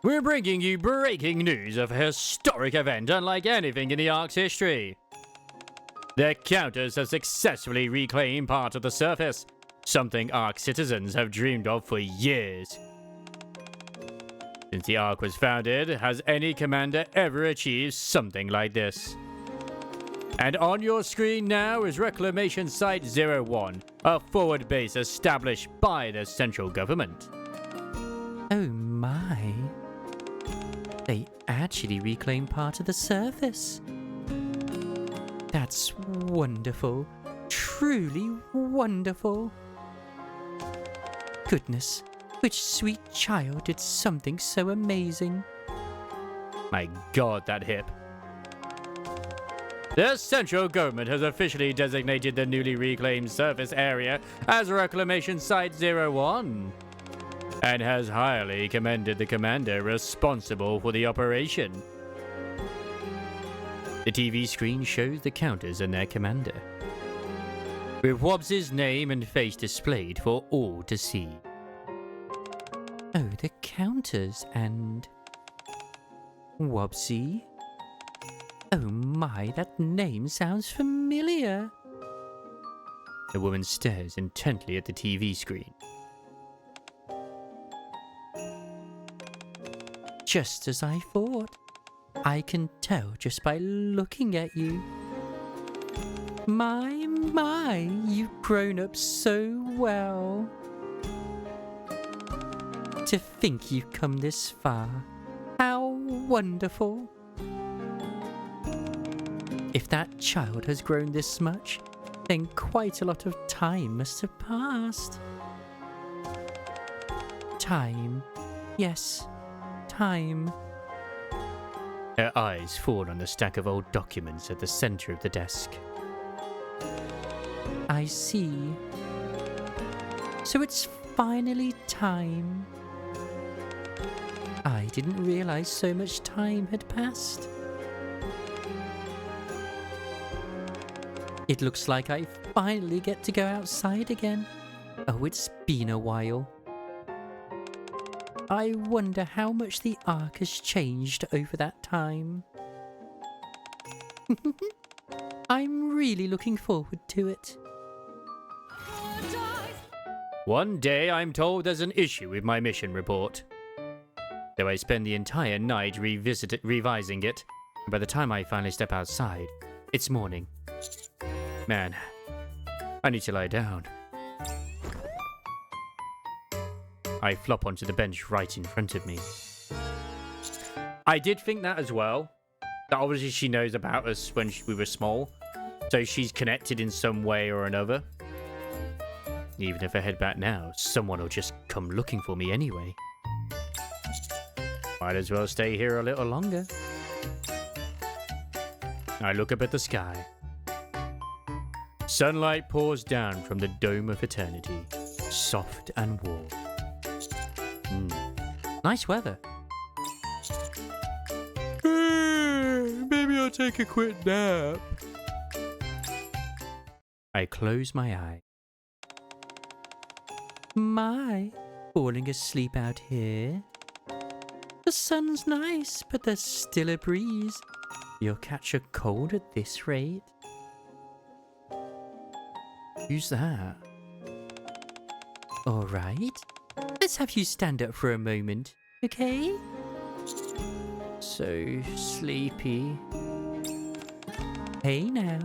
We're bringing you breaking news of a historic event unlike anything in the Arks history. The counters have successfully reclaimed part of the surface, something Ark citizens have dreamed of for years. Since the Ark was founded, has any commander ever achieved something like this? And on your screen now is Reclamation Site 01, a forward base established by the central government. Oh my. They actually reclaimed part of the surface. That's wonderful. Truly wonderful. Goodness, which sweet child did something so amazing? My god, that hip. The central government has officially designated the newly reclaimed surface area as Reclamation Site 01 and has highly commended the commander responsible for the operation. The TV screen shows the counters and their commander, with Wobbs's name and face displayed for all to see. Oh, the counters and Wobbsy. Oh my, that name sounds familiar. The woman stares intently at the TV screen. Just as I thought. I can tell just by looking at you. My, you've grown up so well. To think you've come this far. How wonderful. If that child has grown this much, then quite a lot of time must have passed. Time. Yes, time. Her eyes fall on the stack of old documents at the center of the desk. I see. So it's finally time. I didn't realize so much time had passed. It looks like I finally get to go outside again. Oh, it's been a while. I wonder how much the Ark has changed over that time. I'm really looking forward to it. One day I'm told there's an issue with my mission report. So I spend the entire night revising it, and by the time I finally step outside, it's morning. Man, I need to lie down. I flop onto the bench right in front of me. I did think that as well. That obviously she knows about us when we were small. So she's connected in some way or another. Even if I head back now, someone will just come looking for me anyway. Might as well stay here a little longer. I look up at the sky. Sunlight pours down from the dome of eternity, soft and warm. Nice weather. Maybe I'll take a quick nap. I close my eye. My, falling asleep out here. The sun's nice, but there's still a breeze. You'll catch a cold at this rate. Who's that? All right. Let's have you stand up for a moment, okay? So sleepy. Hey now,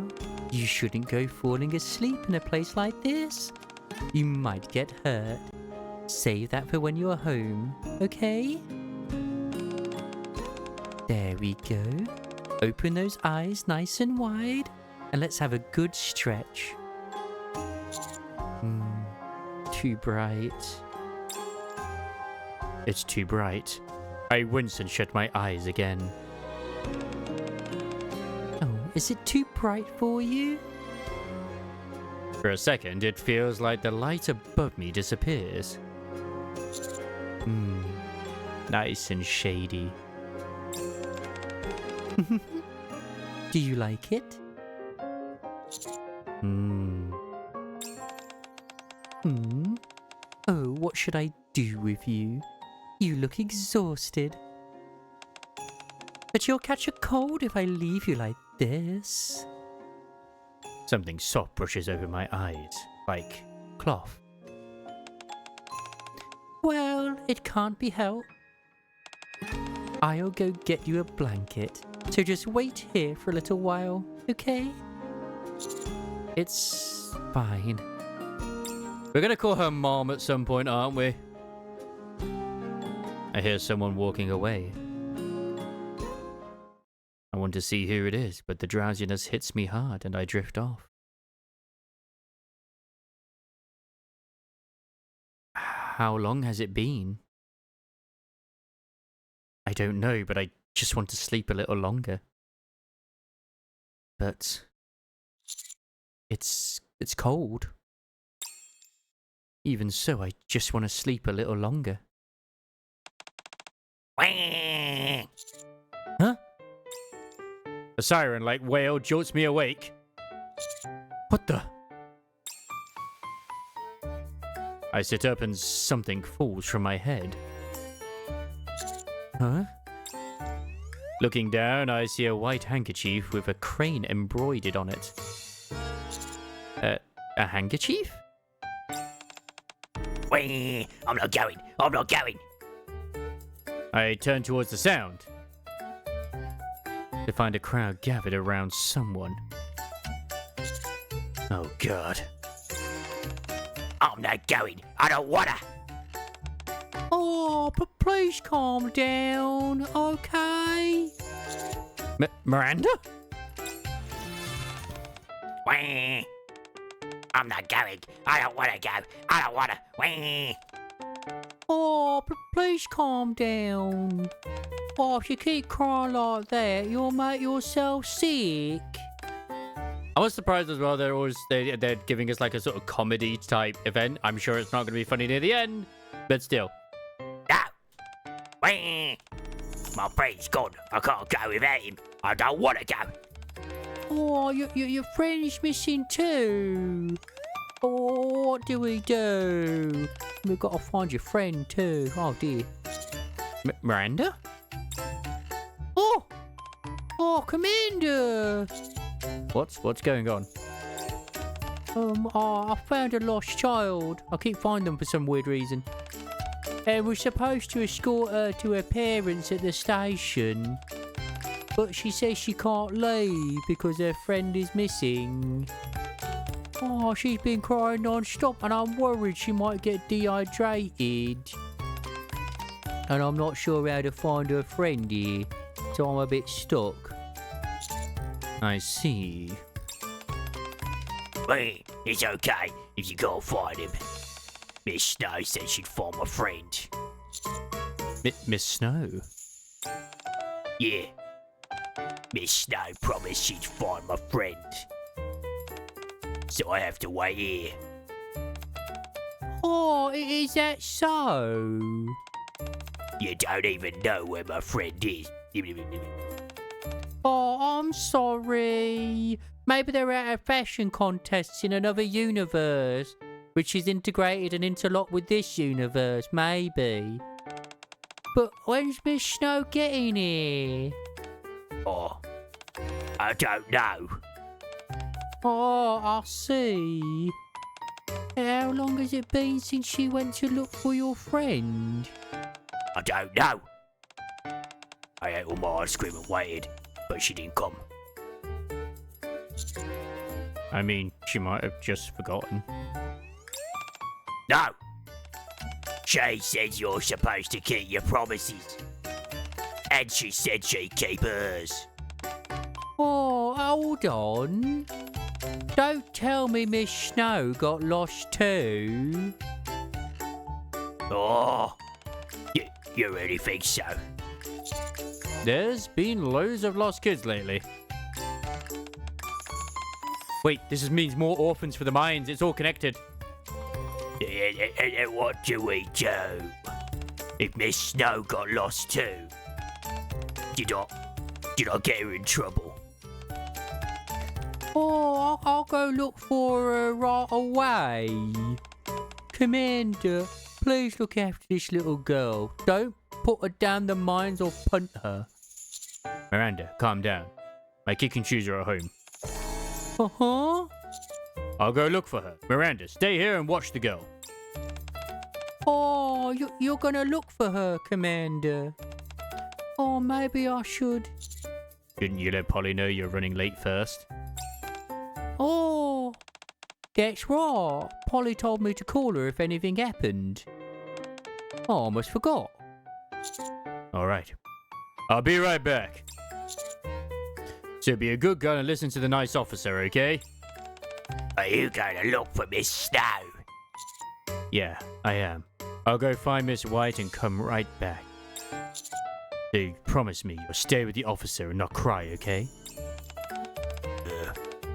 you shouldn't go falling asleep in a place like this. You might get hurt. Save that for when you're home, okay? There we go. Open those eyes nice and wide, and let's have a good stretch. Too bright. It's too bright. I wince and shut my eyes again. Oh, is it too bright for you? For a second, it feels like the light above me disappears. Nice and shady. Do you like it? Oh, what should I do with you? You look exhausted. But you'll catch a cold if I leave you like this. Something soft brushes over my eyes, like cloth. Well, it can't be helped. I'll go get you a blanket. So just wait here for a little while, okay? It's fine. We're gonna call her mom at some point, aren't we? I hear someone walking away. I want to see who it is, but the drowsiness hits me hard and I drift off. How long has it been? I don't know, but I just want to sleep a little longer. But it's cold. Even so, I just want to sleep a little longer. Huh? A siren like wail jolts me awake. What the? I sit up and something falls from my head. Huh? Looking down, I see a white handkerchief with a crane embroidered on it. A handkerchief? I'm not going. I'm not going. I turn towards the sound to find a crowd gathered around someone. Oh, God. I'm not going. I don't wanna. Oh, but please calm down, okay? Miranda? I'm not going. I don't wanna go. I don't wanna. Oh, but please calm down. Oh, if you keep crying like that, you'll make yourself sick. I was surprised as well. They're giving us like a sort of comedy type event. I'm sure it's not going to be funny near the end, but still. No. My friend's gone. I can't go without him. I don't wanna go. Oh, your friend's missing too. Oh, what do we do? We've got to find your friend too. Oh dear. Miranda? Oh, Commander. What's going on? I found a lost child. I keep finding them for some weird reason. And we're supposed to escort her to her parents at the station. But she says she can't leave because her friend is missing. Oh, she's been crying non-stop and I'm worried she might get dehydrated. And I'm not sure how to find her friend here, so I'm a bit stuck. I see. It's okay if you can't find him. Miss Snow said she'd find my friend. Miss Snow? Yeah. Miss Snow promised she'd find my friend. So I have to wait here. Oh, is that so? You don't even know where my friend is. Oh, I'm sorry. Maybe they're at a fashion contest in another universe, which is integrated and interlocked with this universe, maybe. But when's Miss Snow getting here? Oh, I don't know. Oh, I see. How long has it been since she went to look for your friend? I don't know. I ate all my ice cream and waited, but she didn't come. I mean, she might have just forgotten. No! She says you're supposed to keep your promises. And she said she'd keep hers. Oh, hold on. Don't tell me Miss Snow got lost too. Oh, you really think so? There's been loads of lost kids lately. Wait, means more orphans for the mines. It's all connected. And what do we do? If Miss Snow got lost too, did I get her in trouble? Oh, I'll go look for her right away. Commander, please look after this little girl. Don't put her down the mines or punt her. Miranda, calm down. My kick and shoes are at home. Uh-huh. I'll go look for her. Miranda, stay here and watch the girl. Oh, you're gonna look for her, Commander. Oh, maybe I should. Shouldn't you let Polly know you're running late first? Oh, that's right. Polly told me to call her if anything happened. Oh, I almost forgot. All right. I'll be right back. So be a good girl and listen to the nice officer, okay? Are you going to look for Miss Snow? Yeah, I am. I'll go find Miss White and come right back. So promise me you'll stay with the officer and not cry, okay?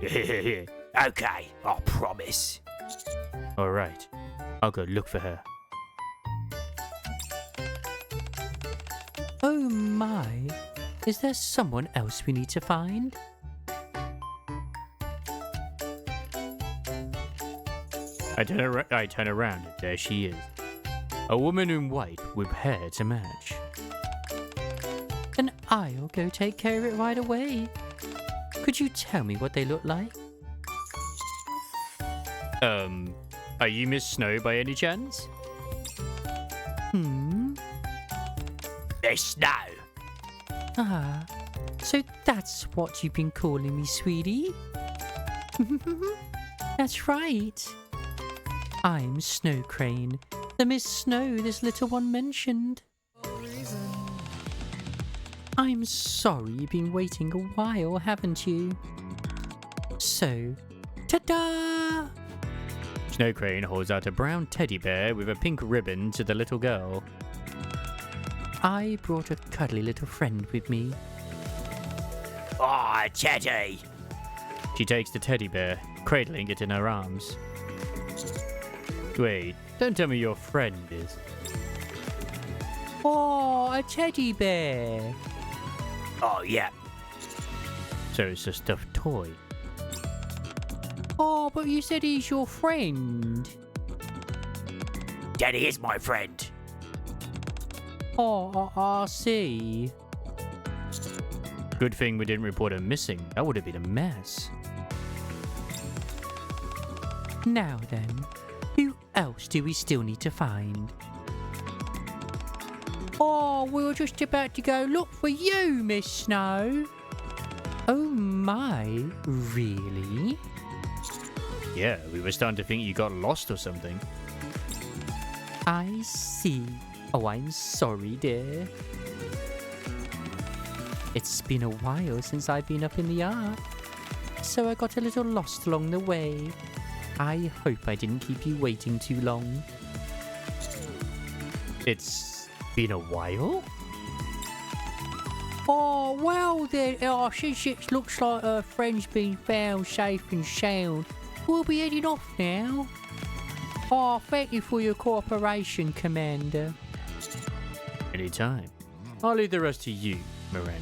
Okay, I promise. All right. I'll go look for her. Oh my. Is there someone else we need to find? I turn around and there she is. A woman in white with hair to match. Then I'll go take care of it right away. Could you tell me what they look like? Are you Miss Snow by any chance? Miss Snow. Ah, so that's what you've been calling me, sweetie? That's right. I'm Snowcrane, the Miss Snow this little one mentioned. I'm sorry you've been waiting a while, haven't you? So, ta-da! Snowcrane holds out a brown teddy bear with a pink ribbon to the little girl. I brought a cuddly little friend with me. Oh, Teddy. She takes the teddy bear, cradling it in her arms. Wait, don't tell me your friend is. Oh, a teddy bear! Oh, yeah. So it's a stuffed toy. Oh, but you said he's your friend. Teddy is my friend. Oh, I see. Good thing we didn't report her missing. That would have been a mess. Now then, who else do we still need to find? Oh, we were just about to go look for you, Miss Snow. Oh my, really? Yeah, we were starting to think you got lost or something. I see. Oh, I'm sorry, dear. It's been a while since I've been up in the Ark, so I got a little lost along the way. I hope I didn't keep you waiting too long. It's been a while? Oh, well then, since it looks like her friend's been found safe and sound, we'll be heading off now. Oh, thank you for your cooperation, Commander. Anytime. I'll leave the rest to you, Miranda.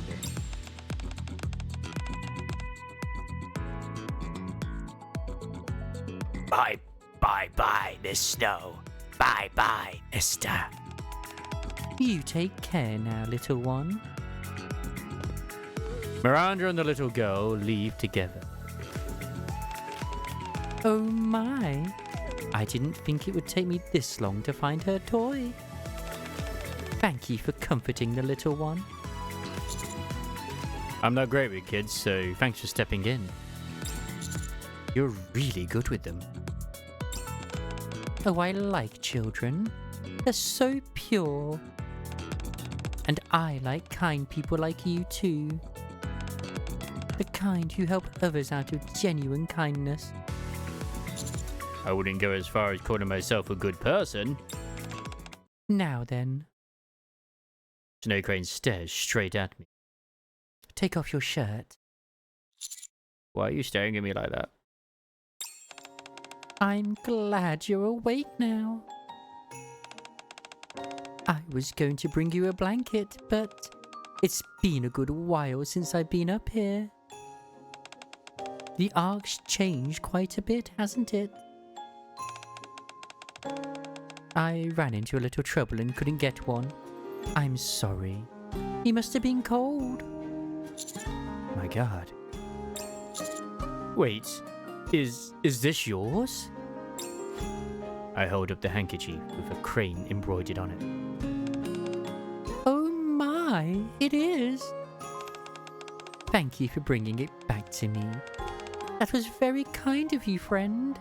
Bye, Miss Snow. Bye, Mister. You take care now, little one. Miranda and the little girl leave together. Oh my. I didn't think it would take me this long to find her toy. Thank you for comforting the little one. I'm not great with kids, so thanks for stepping in. You're really good with them. Oh, I like children. They're so pure. And I like kind people like you too. The kind who help others out of genuine kindness. I wouldn't go as far as calling myself a good person. Now then. Snowcrane stares straight at me. Take off your shirt. Why are you staring at me like that? I'm glad you're awake now. I was going to bring you a blanket, but it's been a good while since I've been up here. The Ark's changed quite a bit, hasn't it? I ran into a little trouble and couldn't get one. I'm sorry. He must have been cold. My God. Wait, is this yours? I hold up the handkerchief with a crane embroidered on it. Oh my, it is. Thank you for bringing it back to me. That was very kind of you, friend.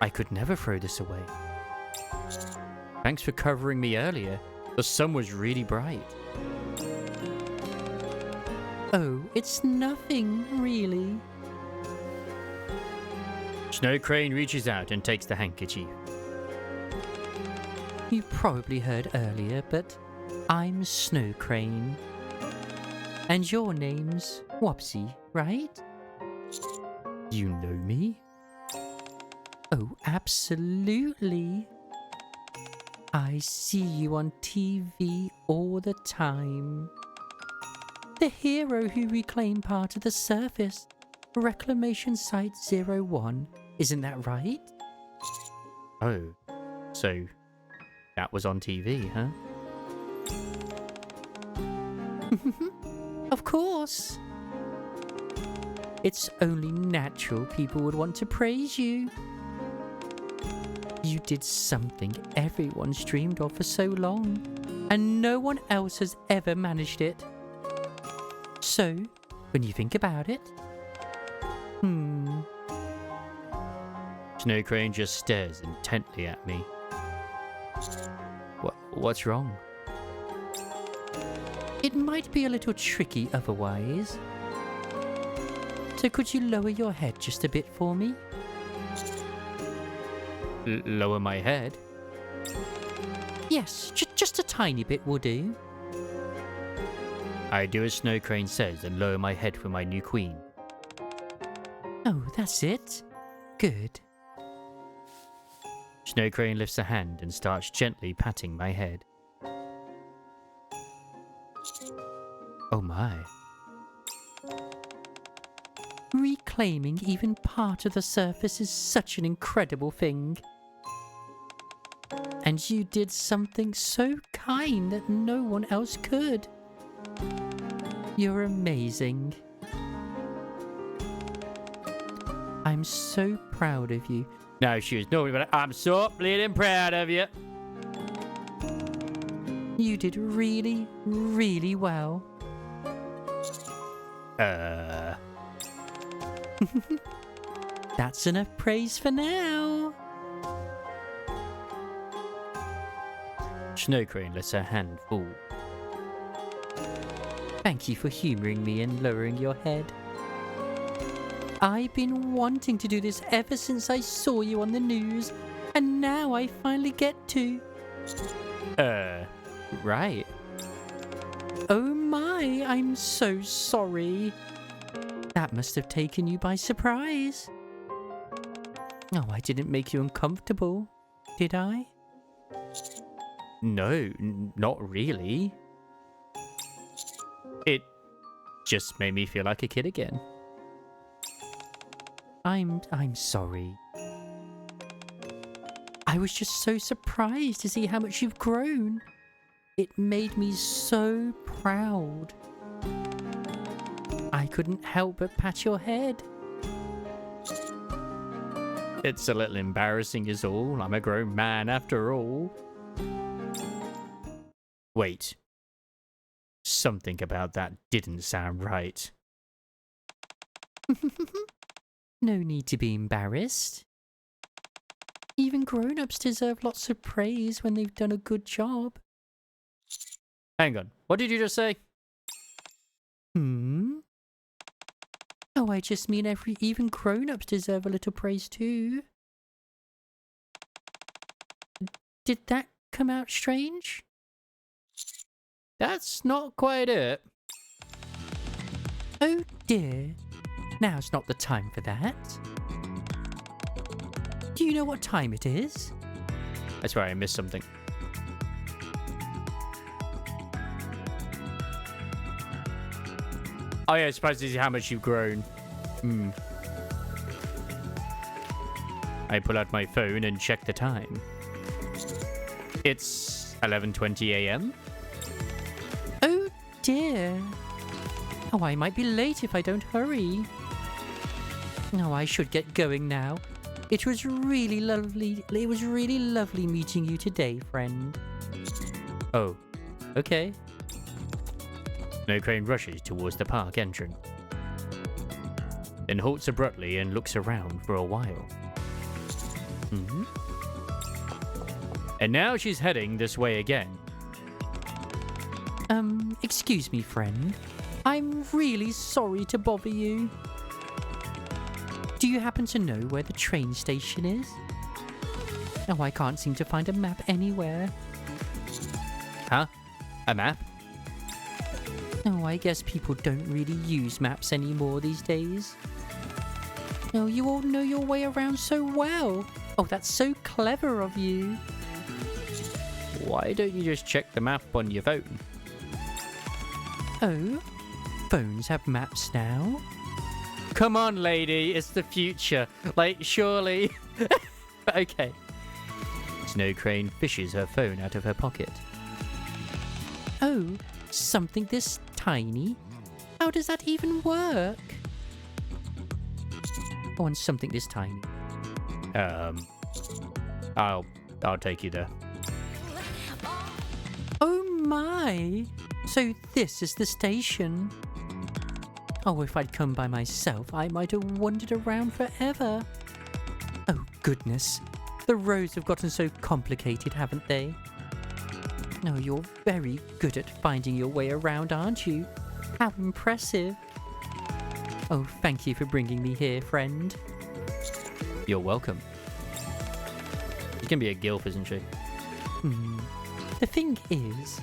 I could never throw this away. Thanks for covering me earlier. The sun was really bright. Oh, it's nothing, really. Snowcrane reaches out and takes the handkerchief. You probably heard earlier, but I'm Snowcrane. And your name's Wopsy, right? You know me? Oh, absolutely. I see you on TV all the time. The hero who reclaimed part of the surface. Reclamation Site 01. Isn't that right? Oh, so that was on TV, huh? Of course. It's only natural people would want to praise you. You did something everyone's dreamed of for so long, and no one else has ever managed it. So, when you think about it, Snowcrane just stares intently at me. What's wrong? it might be a little tricky otherwise. So could you lower your head just a bit for me? Lower my head? Yes, just a tiny bit will do. I do as Snowcrane says and lower my head for my new queen. Oh, that's it. Good. Snowcrane lifts a hand and starts gently patting my head. Oh my. Reclaiming even part of the surface is such an incredible thing. And you did something so kind that no one else could. You're amazing. I'm so proud of you. No shoes, no, but I'm so bleeding proud of you. You did really, really well. That's enough praise for now. Snowcrane lets her hand fall. Thank you for humouring me and lowering your head. I've been wanting to do this ever since I saw you on the news, and now I finally get to. Right. Oh my, I'm so sorry. That must have taken you by surprise. Oh, I didn't make you uncomfortable, did I? No, not really. It just made me feel like a kid again. I'm sorry. I was just so surprised to see how much you've grown. It made me so proud. I couldn't help but pat your head. It's a little embarrassing is all. I'm a grown man after all. Wait. Something about that didn't sound right. No need to be embarrassed. Even grown-ups deserve lots of praise when they've done a good job. Hang on. What did you just say? Oh, I just mean even grown-ups deserve a little praise too. Did that come out strange? That's not quite it. Oh dear. Now's not the time for that. Do you know what time it is? I swear I missed something. Oh yeah, I suppose this is how much you've grown. I pull out my phone and check the time. It's 11:20 a.m. Oh dear. Oh, I might be late if I don't hurry. No, I should get going now. It was really lovely meeting you today, friend. Oh, okay. Snowcrane rushes towards the park entrance, then halts abruptly and looks around for a while. And now she's heading this way again. Excuse me, friend. I'm really sorry to bother you. Do you happen to know where the train station is? Oh, I can't seem to find a map anywhere. Huh? A map? Oh, I guess people don't really use maps anymore these days. Oh, you all know your way around so well. Oh, that's so clever of you. Why don't you just check the map on your phone? Oh, phones have maps now? Come on, lady, it's the future. Like, surely. Okay. Snowcrane fishes her phone out of her pocket. Oh, something this tiny? How does that even work? Oh, and something this tiny. I'll take you there. Oh my! So this is the station. Oh, if I'd come by myself, I might have wandered around forever. Oh, goodness. The roads have gotten so complicated, haven't they? No, you're very good at finding your way around, aren't you? How impressive. Oh, thank you for bringing me here, friend. You're welcome. She can be a gilf, isn't she? The thing is...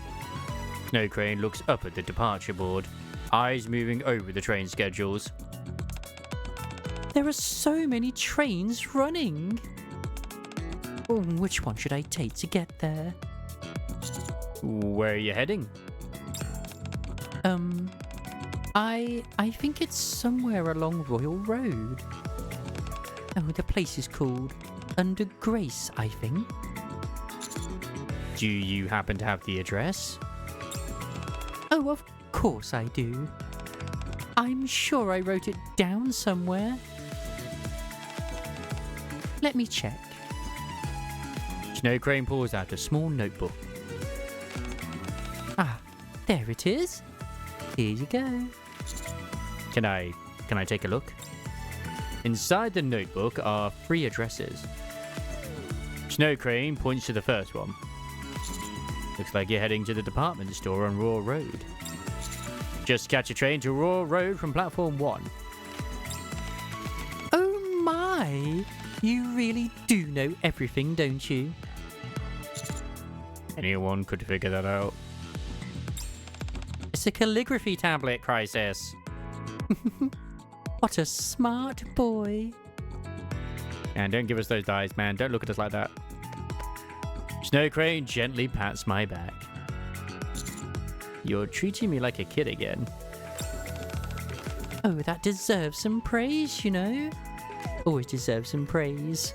Snowcrane looks up at the departure board, eyes moving over the train schedules. there are so many trains running. Oh, which one should I take to get there? Where are you heading? I think it's somewhere along Royal Road. Oh, the place is called Under Grace, I think. Do you happen to have the address? Oh, of course I do. I'm sure I wrote it down somewhere. Let me check. Snowcrane pulls out a small notebook. Ah, there it is. Here you go. Can I take a look? Inside the notebook are 3 addresses. Snowcrane points to the first one. Looks like you're heading to the department store on Royal Road. Just catch a train to Royal Road from platform 1. Oh my! You really do know everything, don't you? Anyone could figure that out. It's a calligraphy tablet, Crisis. What a smart boy. And don't give us those eyes, man. Don't look at us like that. Snowcrane gently pats my back. You're treating me like a kid again. Oh, that deserves some praise, you know. Always deserves some praise.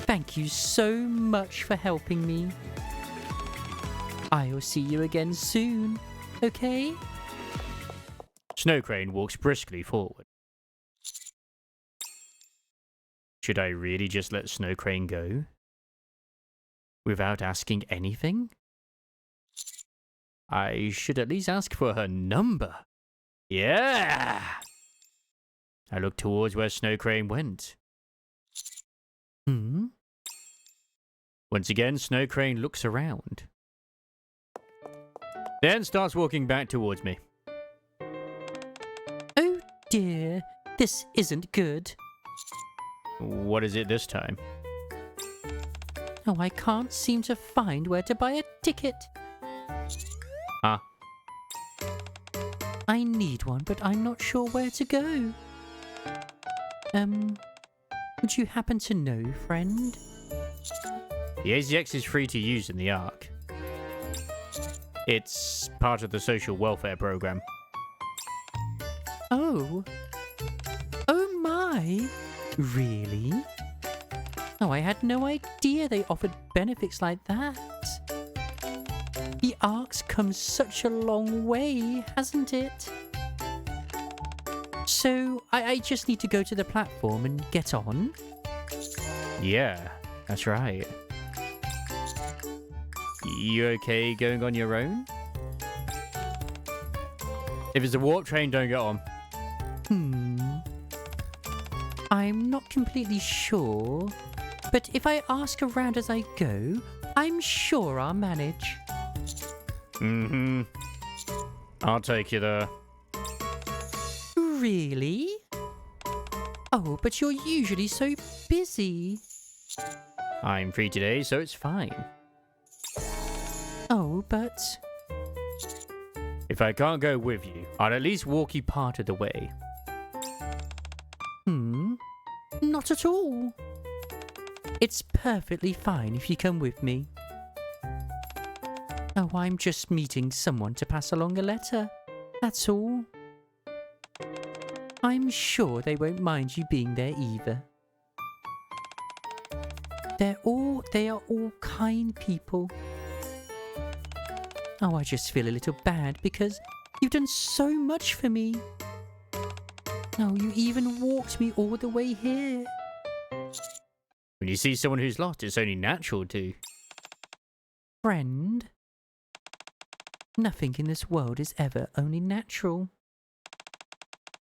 Thank you so much for helping me. I'll see you again soon, okay? Snowcrane walks briskly forward. Should I really just let Snowcrane go? Without asking anything? I should at least ask for her number. Yeah! I look towards where Snowcrane went. Once again, Snowcrane looks around. Then starts walking back towards me. Oh dear, this isn't good. What is it this time? Oh, I can't seem to find where to buy a ticket. Huh? I need one, but I'm not sure where to go. Would you happen to know, friend? The AZX is free to use in the Ark. It's part of the social welfare program. Oh. Oh my. Really? Oh, I had no idea they offered benefits like that. The Ark's come such a long way, hasn't it? So, I just need to go to the platform and get on? Yeah, that's right. You okay going on your own? If it's a warp train, don't get on. I'm not completely sure, but if I ask around as I go, I'm sure I'll manage. Mm-hmm. I'll take you there. Really? Oh, but you're usually so busy. I'm free today, so it's fine. Oh, but... If I can't go with you, I'll at least walk you part of the way. Not at all. It's perfectly fine if you come with me. Oh, I'm just meeting someone to pass along a letter. That's all. I'm sure they won't mind you being there either. They are all kind people. Oh, I just feel a little bad because you've done so much for me. Oh, you even walked me all the way here. When you see someone who's lost, it's only natural to. Friend, nothing in this world is ever only natural.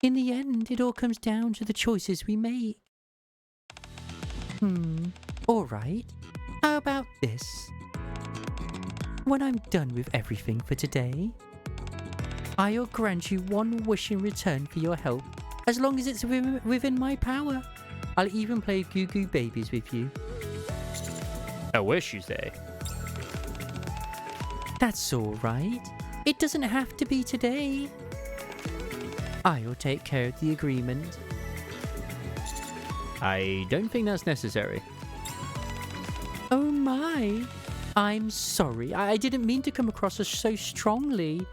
In the end, it all comes down to the choices we make. Alright. How about this? When I'm done with everything for today, I'll grant you one wish in return for your help, as long as it's within my power. I'll even play Goo Goo Babies with you. A wish, you say? That's alright. It doesn't have to be today. I'll take care of the agreement. I don't think that's necessary. Oh my. I'm sorry. I didn't mean to come across as so strongly.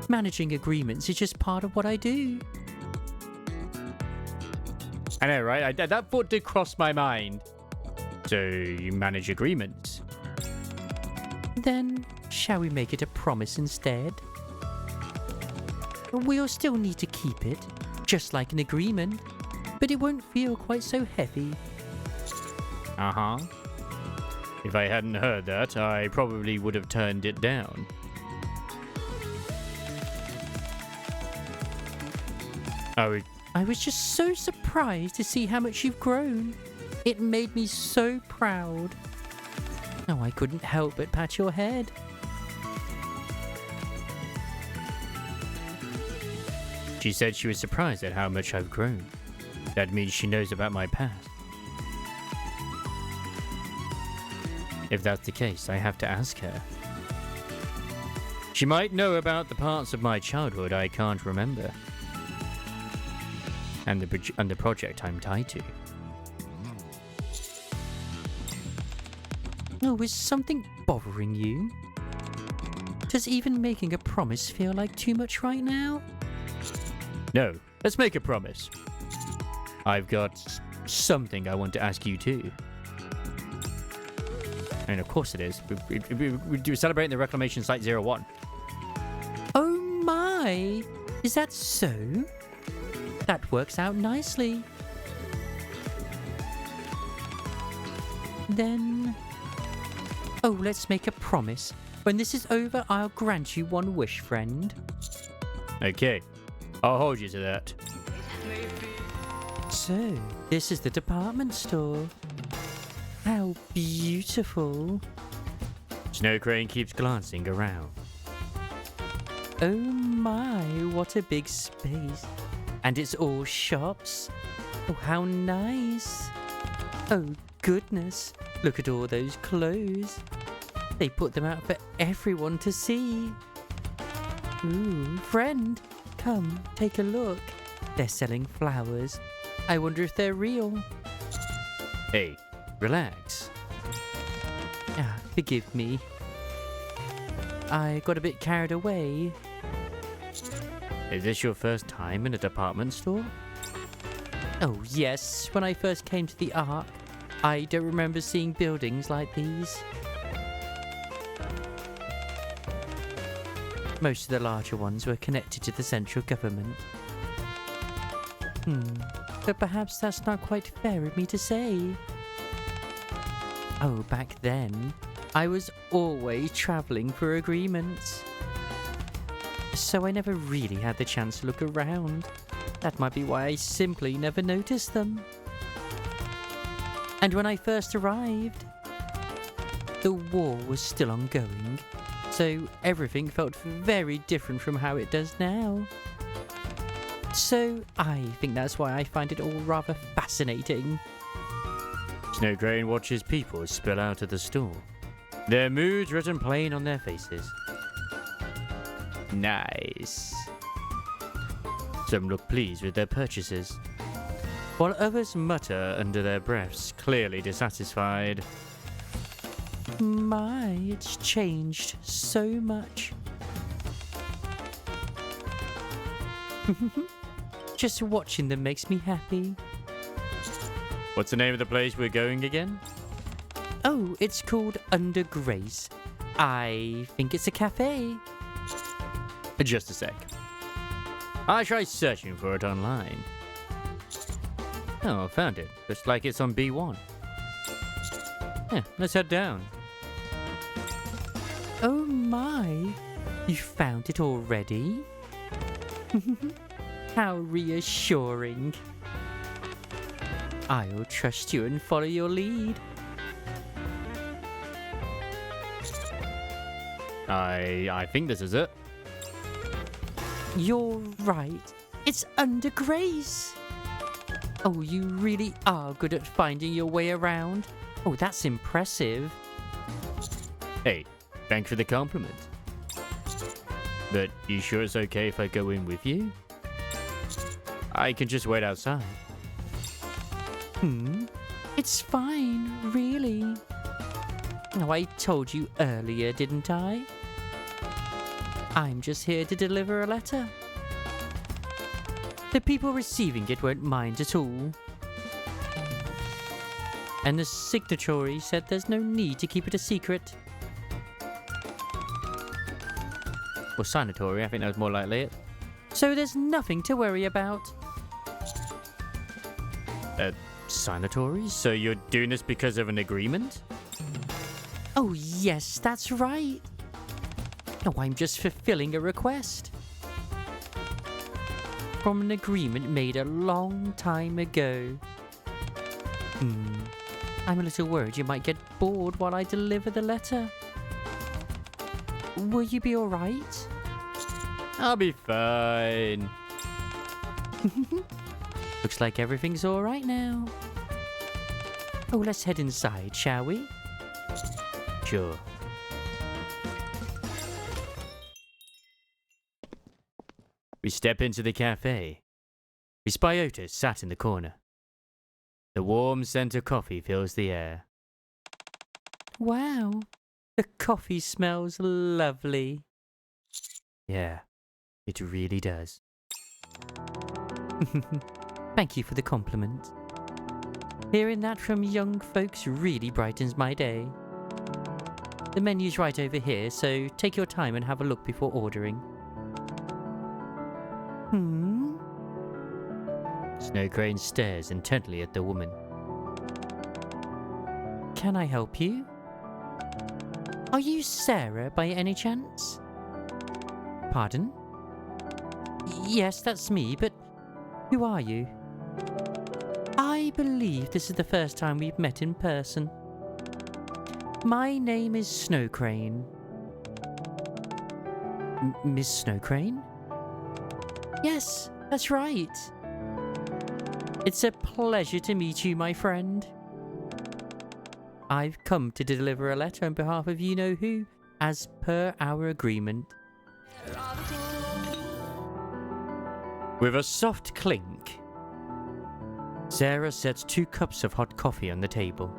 Managing agreements is just part of what I do. I know, right? That thought did cross my mind. So you manage agreements? Then, shall we make it a promise instead? We'll still need to keep it, just like an agreement, but it won't feel quite so heavy. Uh-huh. If I hadn't heard that, I probably would have turned it down. I was just so surprised to see how much you've grown. It made me so proud. Oh, I couldn't help but pat your head. She said she was surprised at how much I've grown. That means she knows about my past. If that's the case, I have to ask her. She might know about the parts of my childhood I can't remember. And the project I'm tied to. Oh, is something bothering you? Does even making a promise feel like too much right now? No, let's make a promise. I've got something I want to ask you too. And of course it is. We're celebrating the Reclamation Site 01. Oh my! Is that so? That works out nicely. Then... Oh, let's make a promise. When this is over, I'll grant you one wish, friend. Okay, I'll hold you to that. So, this is the department store. How beautiful. Snowcrane keeps glancing around. Oh my, what a big space. And it's all shops. Oh, how nice. Oh, goodness. Look at all those clothes. They put them out for everyone to see. Ooh, friend, come, take a look. They're selling flowers. I wonder if they're real. Hey, relax. Ah, forgive me. I got a bit carried away. Is this your first time in a department store? Oh, yes. When I first came to the Ark, I don't remember seeing buildings like these. Most of the larger ones were connected to the central government. But perhaps that's not quite fair of me to say. Oh, back then, I was always travelling for agreements. So I never really had the chance to look around. That might be why I simply never noticed them. And when I first arrived, the war was still ongoing, so everything felt very different from how it does now. So I think that's why I find it all rather fascinating. Snowcrane watches people spill out of the store, their moods written plain on their faces. Nice. Some look pleased with their purchases, while others mutter under their breaths, clearly dissatisfied. My, it's changed so much. Just watching them makes me happy. What's the name of the place we're going again? Oh, it's called Under Grace. I think it's a cafe. Just a sec. I tried searching for it online. Oh, I found it. Looks like it's on B1. Yeah, let's head down. Oh my, you found it already? How reassuring. I'll trust you and follow your lead. I think this is it. You're right. It's Under Grace. Oh, you really are good at finding your way around. Oh, that's impressive. Hey, thanks for the compliment. But you sure it's okay if I go in with you? I can just wait outside. It's fine, really. Oh, I told you earlier, didn't I? I'm just here to deliver a letter. The people receiving it won't mind at all. And the signatory said there's no need to keep it a secret. Or signatory, I think that was more likely it. So there's nothing to worry about. Signatory? So you're doing this because of an agreement? Oh yes, that's right. No, I'm just fulfilling a request. From an agreement made a long time ago. I'm a little worried you might get bored while I deliver the letter. Will you be alright? I'll be fine. Looks like everything's alright now. Oh, let's head inside, shall we? Sure. We step into the cafe. We spy Otis sat in the corner. The warm scent of coffee fills the air. Wow, the coffee smells lovely. Yeah, it really does. Thank you for the compliment. Hearing that from young folks really brightens my day. The menu's right over here, so take your time and have a look before ordering. Snowcrane stares intently at the woman. Can I help you? Are you Sarah by any chance? Pardon? Yes, that's me, but who are you? I believe this is the first time we've met in person. My name is Snowcrane. Miss Snowcrane? Yes, that's right. It's a pleasure to meet you, my friend. I've come to deliver a letter on behalf of you-know-who, as per our agreement. With a soft clink, Sarah sets 2 cups of hot coffee on the table.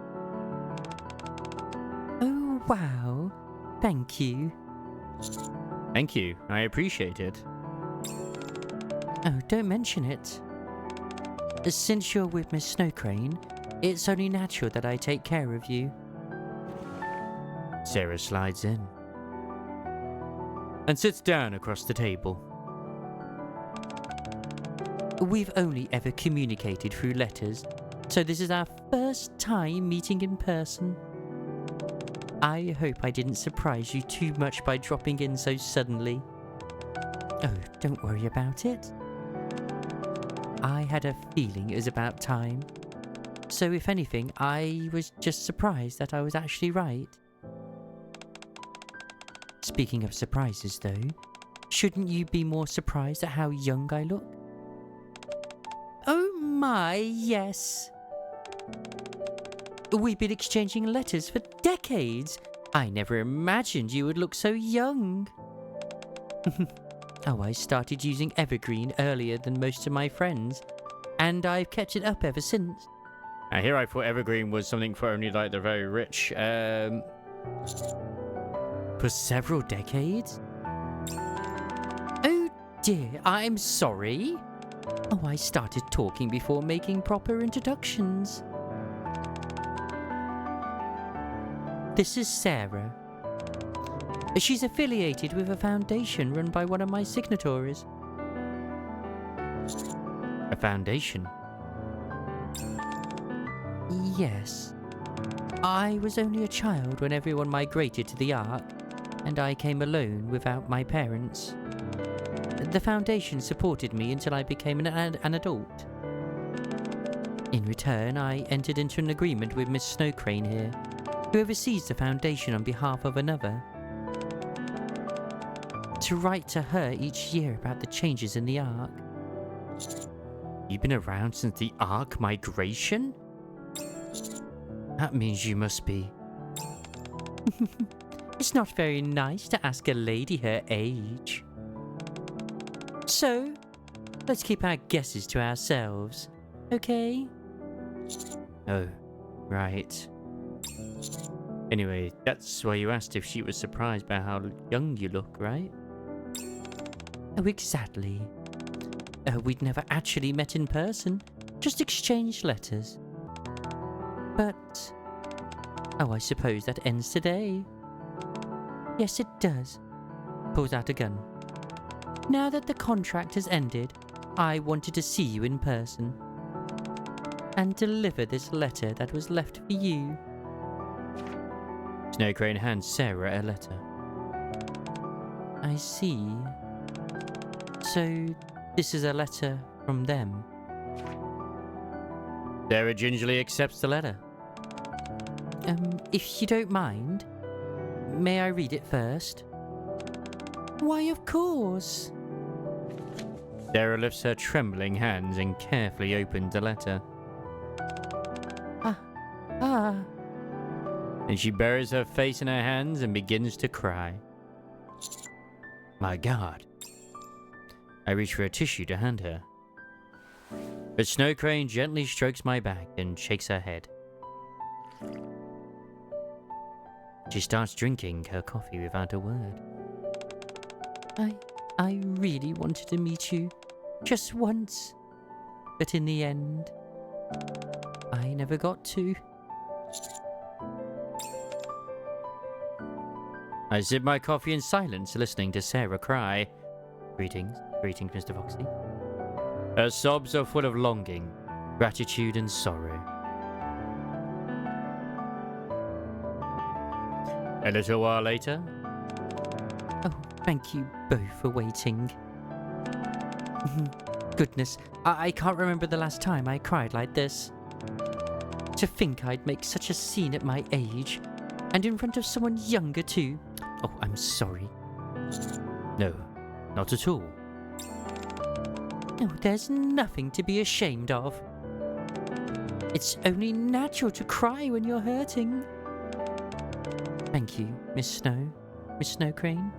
Oh, wow. Thank you. Thank you, I appreciate it. Oh, don't mention it. Since you're with Miss Snowcrane, it's only natural that I take care of you. Sarah slides in and sits down across the table. We've only ever communicated through letters, so this is our first time meeting in person. I hope I didn't surprise you too much by dropping in so suddenly. Oh, don't worry about it. I had a feeling it was about time. So if anything, I was just surprised that I was actually right. Speaking of surprises though, shouldn't you be more surprised at how young I look? Oh my, yes. We've been exchanging letters for decades. I never imagined you would look so young. Oh, I started using Evergreen earlier than most of my friends, and I've kept it up ever since. Now, here I thought Evergreen was something for only like the very rich. For several decades? Oh dear, I'm sorry. Oh, I started talking before making proper introductions. This is Sarah. She's affiliated with a foundation run by one of my signatories. A foundation? Yes. I was only a child when everyone migrated to the Ark, and I came alone without my parents. The foundation supported me until I became an adult. In return, I entered into an agreement with Miss Snowcrane here, who oversees the foundation on behalf of another, to write to her each year about the changes in the Ark. You've been around since the Ark migration? That means you must be... It's not very nice to ask a lady her age. So, let's keep our guesses to ourselves, okay? Oh, right. Anyway, that's why you asked if she was surprised by how young you look, right? Oh, exactly. We'd never actually met in person, just exchanged letters. But... oh, I suppose that ends today. Yes, it does. Pulls out a gun. Now that the contract has ended, I wanted to see you in person. And deliver this letter that was left for you. Snowcrane hands Sarah a letter. I see. So, this is a letter from them. Sarah gingerly accepts the letter. If you don't mind, may I read it first? Why, of course. Sarah lifts her trembling hands and carefully opens the letter. And she buries her face in her hands and begins to cry. My God. I reach for a tissue to hand her. But Snowcrane gently strokes my back and shakes her head. She starts drinking her coffee without a word. I really wanted to meet you, just once. But in the end, I never got to. I sip my coffee in silence, listening to Sarah cry. Greetings, Mr. Foxy. Her sobs are full of longing, gratitude, and sorrow. A little while later... Oh, thank you both for waiting. Goodness, I can't remember the last time I cried like this. To think I'd make such a scene at my age, and in front of someone younger too. Oh, I'm sorry. No, not at all. No, there's nothing to be ashamed of. It's only natural to cry when you're hurting. Thank you, Miss Snowcrane,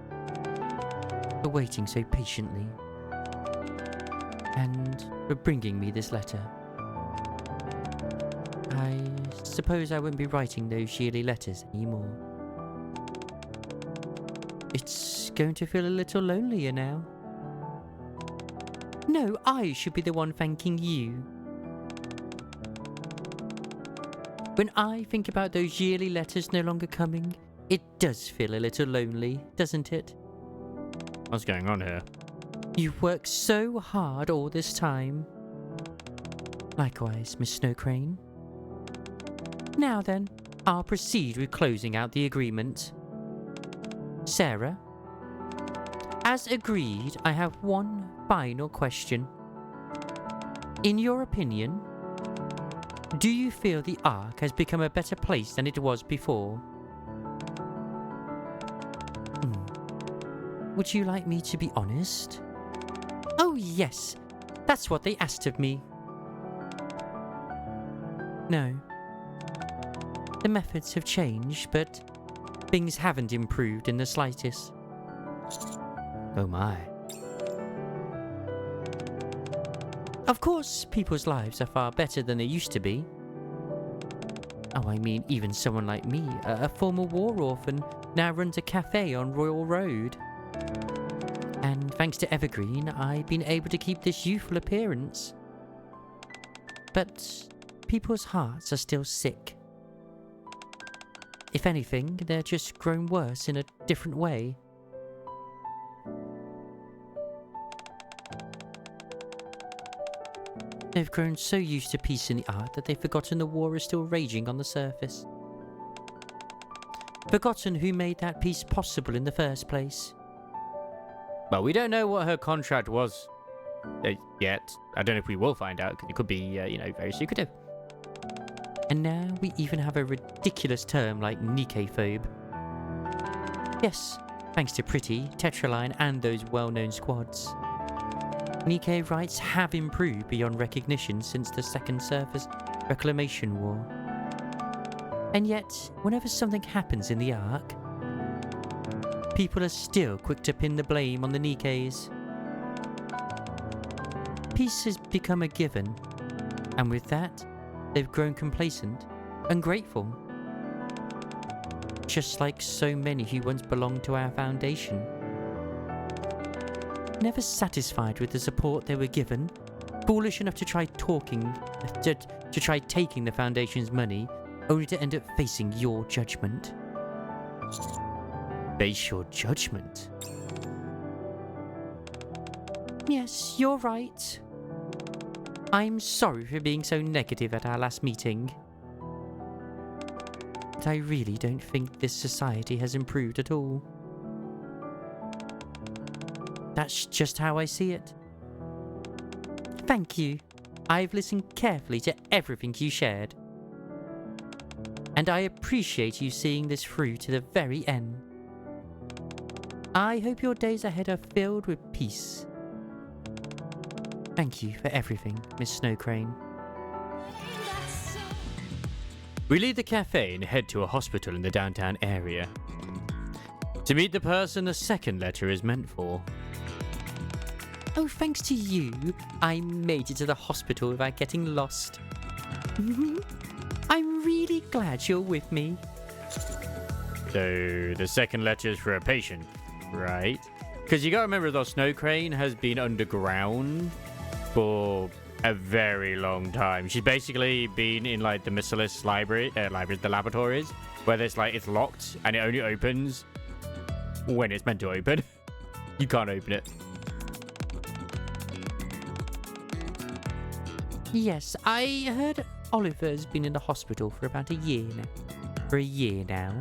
for waiting so patiently, and for bringing me this letter. I suppose I won't be writing those yearly letters anymore. It's going to feel a little lonelier now. No, I should be the one thanking you. When I think about those yearly letters no longer coming, it does feel a little lonely, doesn't it? What's going on here? You've worked so hard all this time. Likewise, Miss Snowcrane. Now then, I'll proceed with closing out the agreement. Sarah, as agreed, I have one final question. In your opinion, do you feel the Ark has become a better place than it was before? Would you like me to be honest? Oh yes, that's what they asked of me. No. The methods have changed, but things haven't improved in the slightest. Oh my. Of course, people's lives are far better than they used to be. Oh, I mean, even someone like me, a former war orphan, now runs a cafe on Royal Road. And thanks to Evergreen, I've been able to keep this youthful appearance. But people's hearts are still sick. If anything, they're just grown worse in a different way. They've grown so used to peace in the Ark that they've forgotten the war is still raging on the surface. Forgotten who made that peace possible in the first place. Well, we don't know what her contract was yet. I don't know if we will find out. It could be, very secretive. And now we even have a ridiculous term like NIKKE-phobe. Yes, thanks to Pretty, Tetraline and those well-known squads. NIKKE rights have improved beyond recognition since the Second Surface Reclamation War. And yet, whenever something happens in the Ark, people are still quick to pin the blame on the NIKKEs. Peace has become a given, and with that, they've grown complacent, ungrateful. Just like so many who once belonged to our foundation. Never satisfied with the support they were given, foolish enough to try taking the Foundation's money, only to end up facing your judgment. Face your judgment? Yes, you're right. I'm sorry for being so negative at our last meeting. But I really don't think this society has improved at all. That's just how I see it. Thank you. I've listened carefully to everything you shared. And I appreciate you seeing this through to the very end. I hope your days ahead are filled with peace. Thank you for everything, Miss Snowcrane. We leave the cafe and head to a hospital in the downtown area to meet the person the second letter is meant for. Oh, thanks to you, I made it to the hospital without getting lost. I'm really glad you're with me. So, the second letter is for a patient, right? Because you gotta remember, though, Snowcrane has been underground for a very long time. She's basically been in, like, the Miscellaneous the laboratories, where there's, like, it's locked, and it only opens when it's meant to open. You can't open it. Yes, I heard Oliver's been in the hospital for about a year now.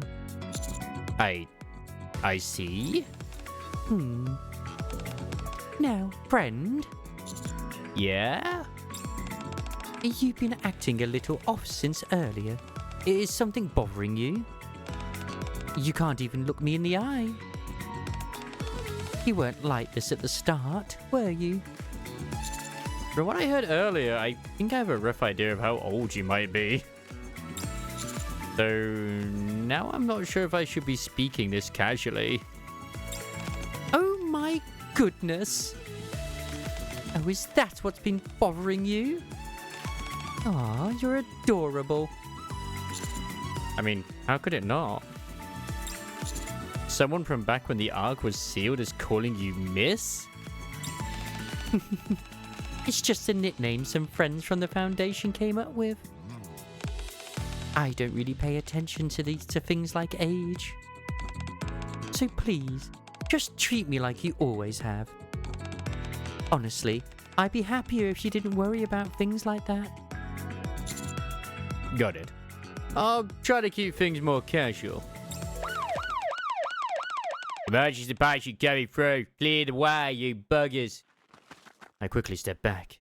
I see. Now, friend. Yeah? You've been acting a little off since earlier. Is something bothering you? You can't even look me in the eye. You weren't like this at the start, were you? From what I heard earlier, I think I have a rough idea of how old you might be. So now I'm not sure if I should be speaking this casually. Oh my goodness! Oh, is that what's been bothering you? Aw, you're adorable. I mean, how could it not? Someone from back when the Ark was sealed is calling you Miss? It's just a nickname some friends from the Foundation came up with. I don't really pay attention to things like age. So please, just treat me like you always have. Honestly, I'd be happier if you didn't worry about things like that. Got it. I'll try to keep things more casual. Emergency patient going through. Clear the way, you buggers. I quickly step back.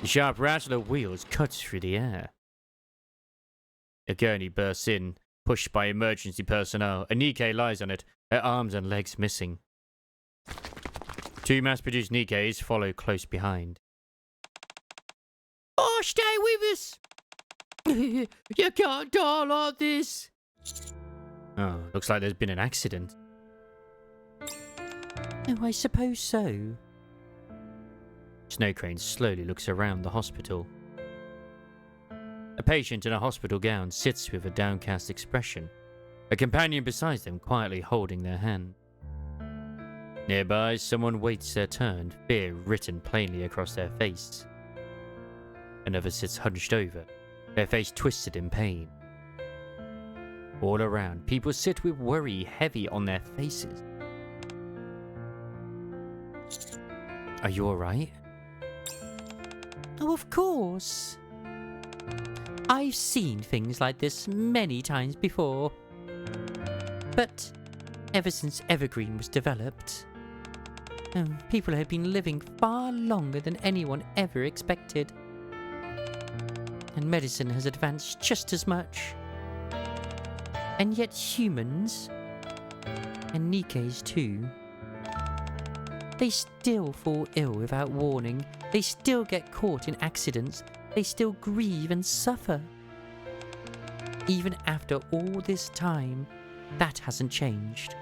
The sharp rattle of wheels cuts through the air. A gurney bursts in, pushed by emergency personnel. A NIKKE lies on it, her arms and legs missing. 2 mass-produced NIKKEs follow close behind. Oh, stay with us! You can't die like this! Oh, looks like there's been an accident. Oh, I suppose so. Snowcrane slowly looks around the hospital. A patient in a hospital gown sits with a downcast expression, a companion beside them quietly holding their hand. Nearby, someone waits their turn, fear written plainly across their face. Another sits hunched over, their face twisted in pain. All around, people sit with worry heavy on their faces. Are you alright? Oh, of course. I've seen things like this many times before. But ever since Evergreen was developed, people have been living far longer than anyone ever expected. And medicine has advanced just as much. And yet humans, and NIKKEs too, they still fall ill without warning. They still get caught in accidents. They still grieve and suffer. Even after all this time, that hasn't changed.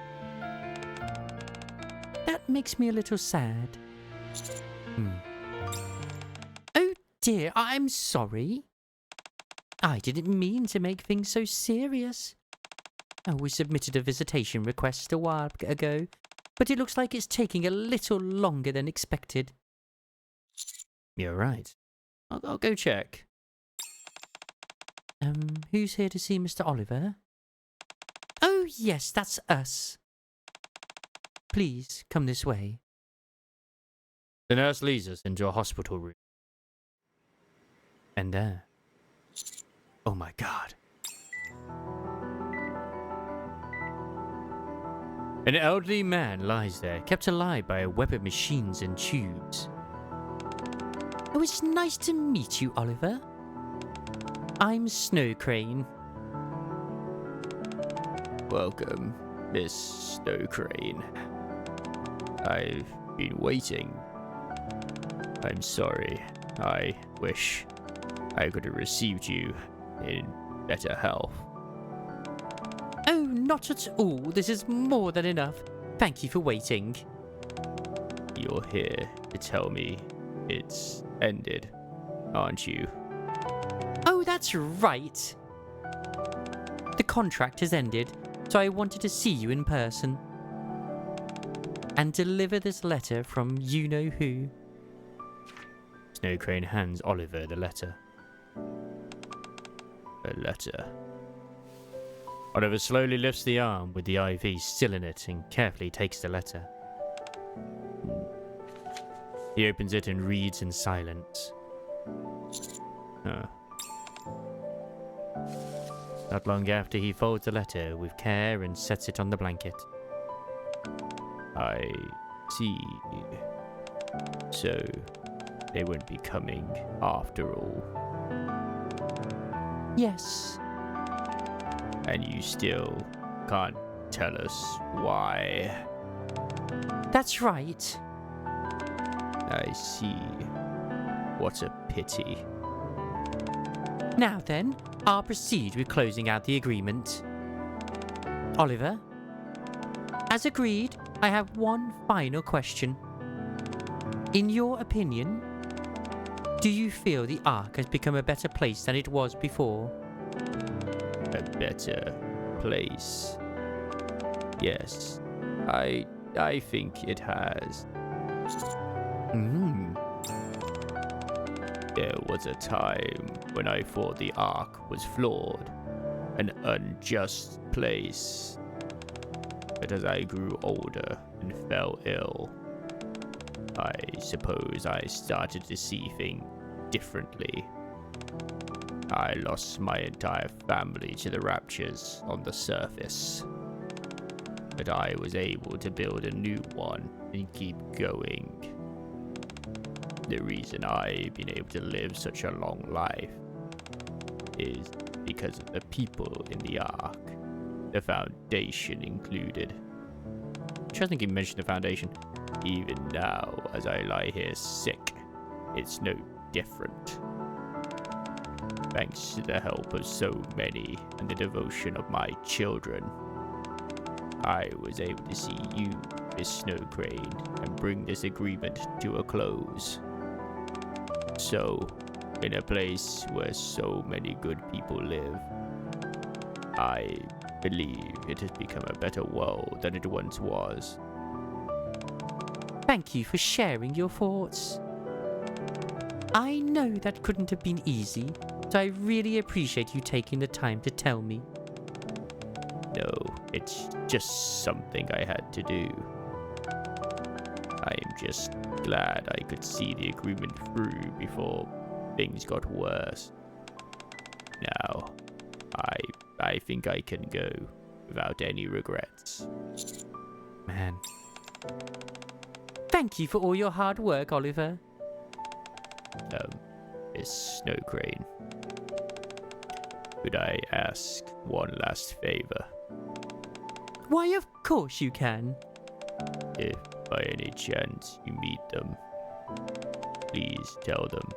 That makes me a little sad. Oh dear, I'm sorry. I didn't mean to make things so serious. Oh, we submitted a visitation request a while ago, but it looks like it's taking a little longer than expected. You're right. I'll go check. Who's here to see Mr. Oliver? Oh, yes, that's us. Please, come this way. The nurse leads us into a hospital room. And there. Oh my god. An elderly man lies there, kept alive by a web of machines and tubes. Oh, it's nice to meet you, Oliver. I'm Snowcrane. Welcome, Miss Snowcrane. I've been waiting. I'm sorry. I wish I could have received you in better health. Oh, not at all. This is more than enough. Thank you for waiting. You're here to tell me it's ended, aren't you? Oh, that's right. The contract has ended, so I wanted to see you in person. And deliver this letter from you-know-who. Snowcrane hands Oliver the letter. A letter. Oliver slowly lifts the arm with the IV still in it and carefully takes the letter. He opens it and reads in silence. Not long after, he folds the letter with care and sets it on the blanket. I see. So, they won't be coming after all. Yes. And you still can't tell us why. That's right. I see. What a pity. Now then, I'll proceed with closing out the agreement. Oliver, as agreed, I have one final question. In your opinion, do you feel the Ark has become a better place than it was before? A better place. Yes, I think it has. There was a time when I thought the Ark was flawed, an unjust place. But as I grew older and fell ill, I suppose I started to see things differently. I lost my entire family to the raptures on the surface, but I was able to build a new one and keep going. The reason I've been able to live such a long life is because of the people in the Ark, the Foundation included. Interesting you mentioned the Foundation. Even now, as I lie here sick, it's no different. Thanks to the help of so many and the devotion of my children, I was able to see you, Miss Snowcrane, and bring this agreement to a close. So, in a place where so many good people live, I believe it has become a better world than it once was. Thank you for sharing your thoughts. I know that couldn't have been easy, so I really appreciate you taking the time to tell me. No, it's just something I had to do. I'm just glad I could see the agreement through before things got worse. Now, I think I can go without any regrets. Man. Thank you for all your hard work, Oliver. Miss Snowcrane, could I ask one last favor? Why, of course you can. If by any chance you meet them, please tell them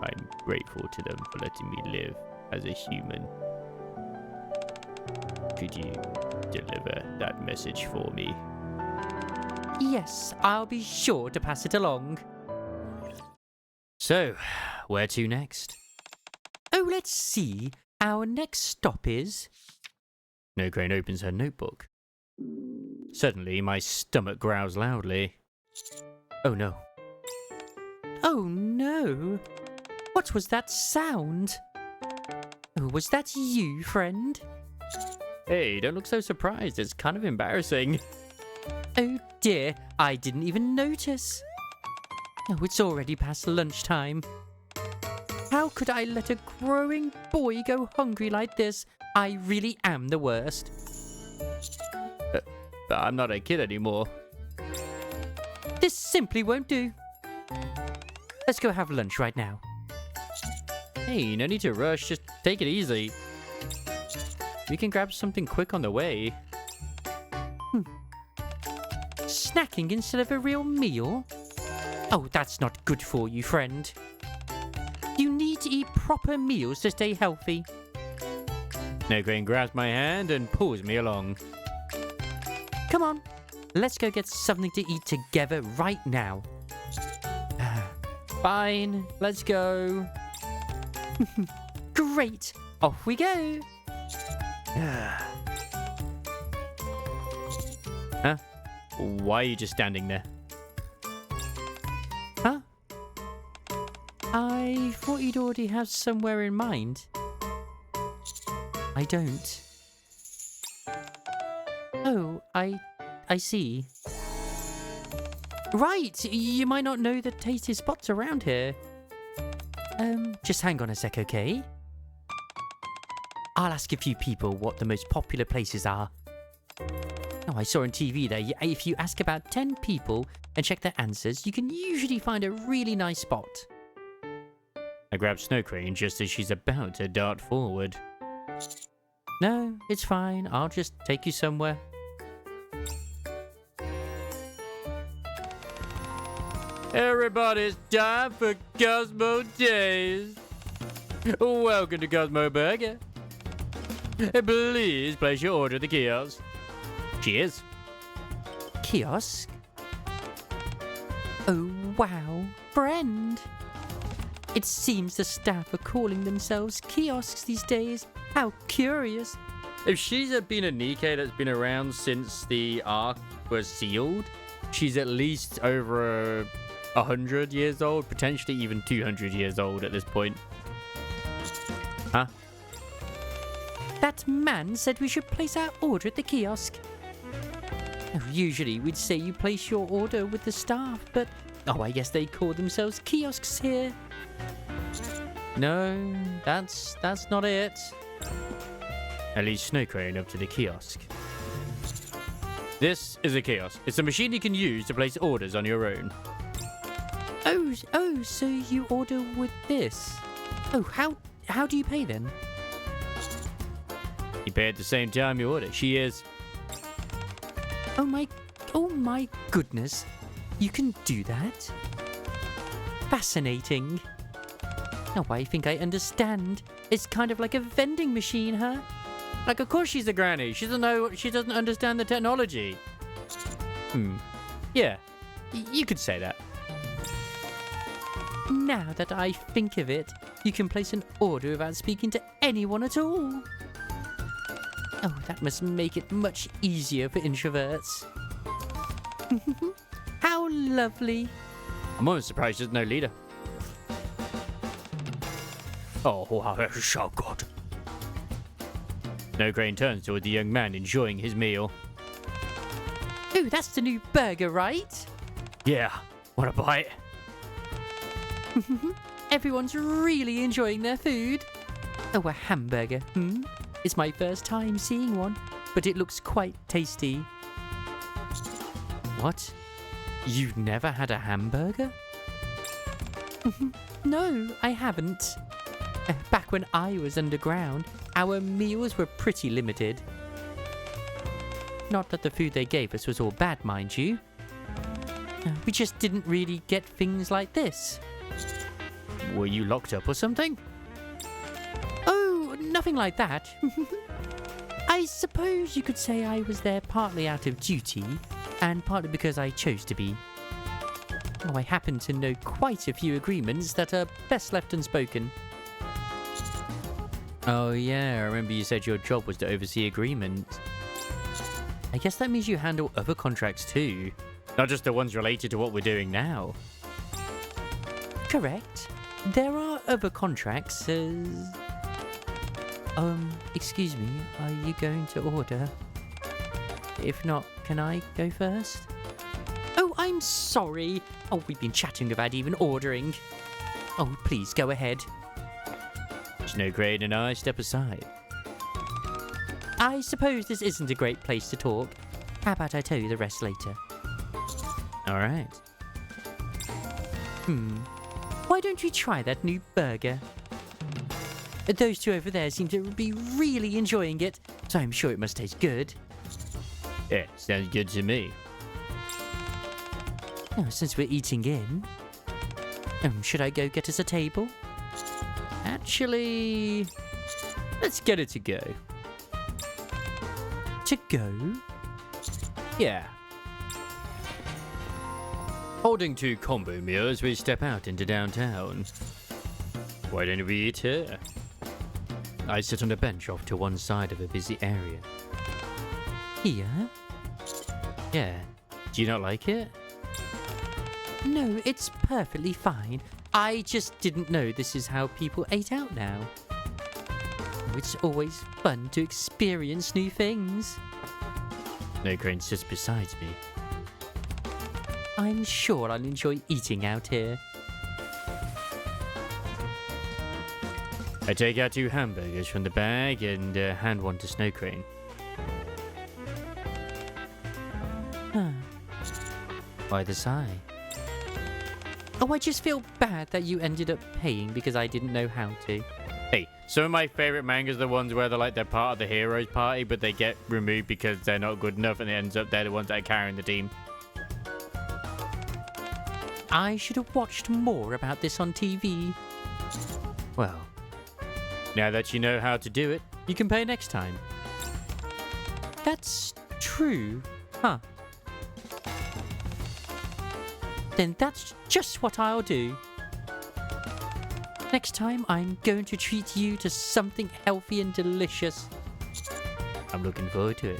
I'm grateful to them for letting me live as a human. Could you deliver that message for me? Yes, I'll be sure to pass it along. So, where to next? Oh, let's see. Our next stop is... Snowcrane opens her notebook. Suddenly, my stomach growls loudly. Oh no. Oh no. What was that sound? Oh, was that you, friend? Hey, don't look so surprised. It's kind of embarrassing. Oh dear, I didn't even notice. Oh, it's already past lunchtime. How could I let a growing boy go hungry like this? I really am the worst. But I'm not a kid anymore. This simply won't do. Let's go have lunch right now. Hey, no need to rush. Just take it easy. We can grab something quick on the way. Snacking instead of a real meal? Oh, that's not good for you, friend. You need to eat proper meals to stay healthy. Snowcrane grabs my hand and pulls me along. Come on, let's go get something to eat together right now. Fine, let's go. Great, off we go. Huh? Why are you just standing there? Huh? I thought you'd already have somewhere in mind. I don't. Oh, I see. Right, you might not know the tasty spots around here. Just hang on a sec, okay? I'll ask a few people what the most popular places are. Oh, I saw on TV that if you ask about 10 people and check their answers, you can usually find a really nice spot. I grab Snowcrane just as she's about to dart forward. No, it's fine. I'll just take you somewhere. Everybody's time for Cosmo Days. Welcome to Cosmo Burger. Please place your order at the kiosk. Cheers. Kiosk? Oh, wow. Friend. It seems the staff are calling themselves kiosks these days. How curious. If she's been a NIKKE that's been around since the Ark was sealed, she's at least over 100 years old, potentially even 200 years old at this point. Huh? That man said we should place our order at the kiosk. Oh, usually we'd say you place your order with the staff, but oh, I guess they call themselves kiosks here. No, that's not it. At least Snowcrane up to the kiosk. This is a kiosk. It's a machine you can use to place orders on your own. Oh, so you order with this? Oh, how do you pay then? You pay at the same time you order. She is. Oh my goodness. You can do that? Fascinating. Now I think I understand. It's kind of like a vending machine, huh? Like, of course she's a granny. She doesn't understand the technology. Yeah, you could say that. Now that I think of it, you can place an order without speaking to anyone at all. Oh, that must make it much easier for introverts. How lovely. I'm almost surprised there's no leader. Oh, wow, that's so good. Snowcrane turns toward the young man enjoying his meal. Oh, that's the new burger, right? Yeah, want a bite? Everyone's really enjoying their food. Oh, a hamburger, It's my first time seeing one, but it looks quite tasty. What? You've never had a hamburger? No, I haven't. Back when I was underground, our meals were pretty limited. Not that the food they gave us was all bad, mind you. We just didn't really get things like this. Were you locked up or something? Oh, nothing like that. I suppose you could say I was there partly out of duty, and partly because I chose to be. Oh, I happen to know quite a few agreements that are best left unspoken. Oh yeah, I remember you said your job was to oversee agreements. I guess that means you handle other contracts too, not just the ones related to what we're doing now. Correct. There are other contracts as... excuse me, are you going to order? If not, can I go first? Oh, I'm sorry. Oh, we've been chatting about even ordering. Oh, please go ahead. Snowcrane and I step aside. I suppose this isn't a great place to talk. How about I tell you the rest later? All right. Why don't you try that new burger? Those two over there seem to be really enjoying it, so I'm sure it must taste good. Yeah, sounds good to me. Now, since we're eating in, should I go get us a table? Actually, let's get it to go. To go? Yeah. Holding two combo meals, we step out into downtown. Why don't we eat here? I sit on a bench off to one side of a busy area. Here? Yeah. Do you not like it? No, it's perfectly fine. I just didn't know this is how people ate out now. Oh, it's always fun to experience new things. Snowcrane sits beside me. I'm sure I'll enjoy eating out here. I take out two hamburgers from the bag and hand one to Snowcrane. Why the sigh? Oh, I just feel bad that you ended up paying because I didn't know how to. Hey, some of my favorite mangas are the ones where they're part of the heroes party, but they get removed because they're not good enough, and it ends up they're the ones that are carrying the team. I should have watched more about this on TV. Well, now that you know how to do it, you can pay next time. That's true, huh? Then that's just what I'll do. Next time, I'm going to treat you to something healthy and delicious. I'm looking forward to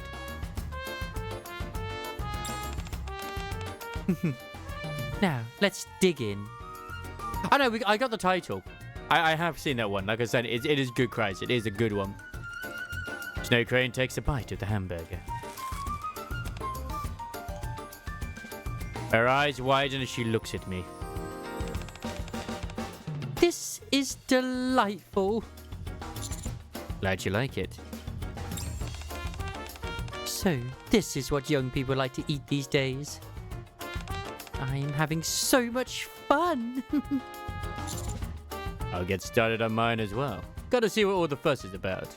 it. Now, let's dig in. I know, I got the title. I have seen that one. Like I said, it is good, Christ. It is a good one. Snowcrane takes a bite of the hamburger. Her eyes widen as she looks at me. This is delightful. Glad you like it. So, this is what young people like to eat these days. I am having so much fun. I'll get started on mine as well. Gotta see what all the fuss is about.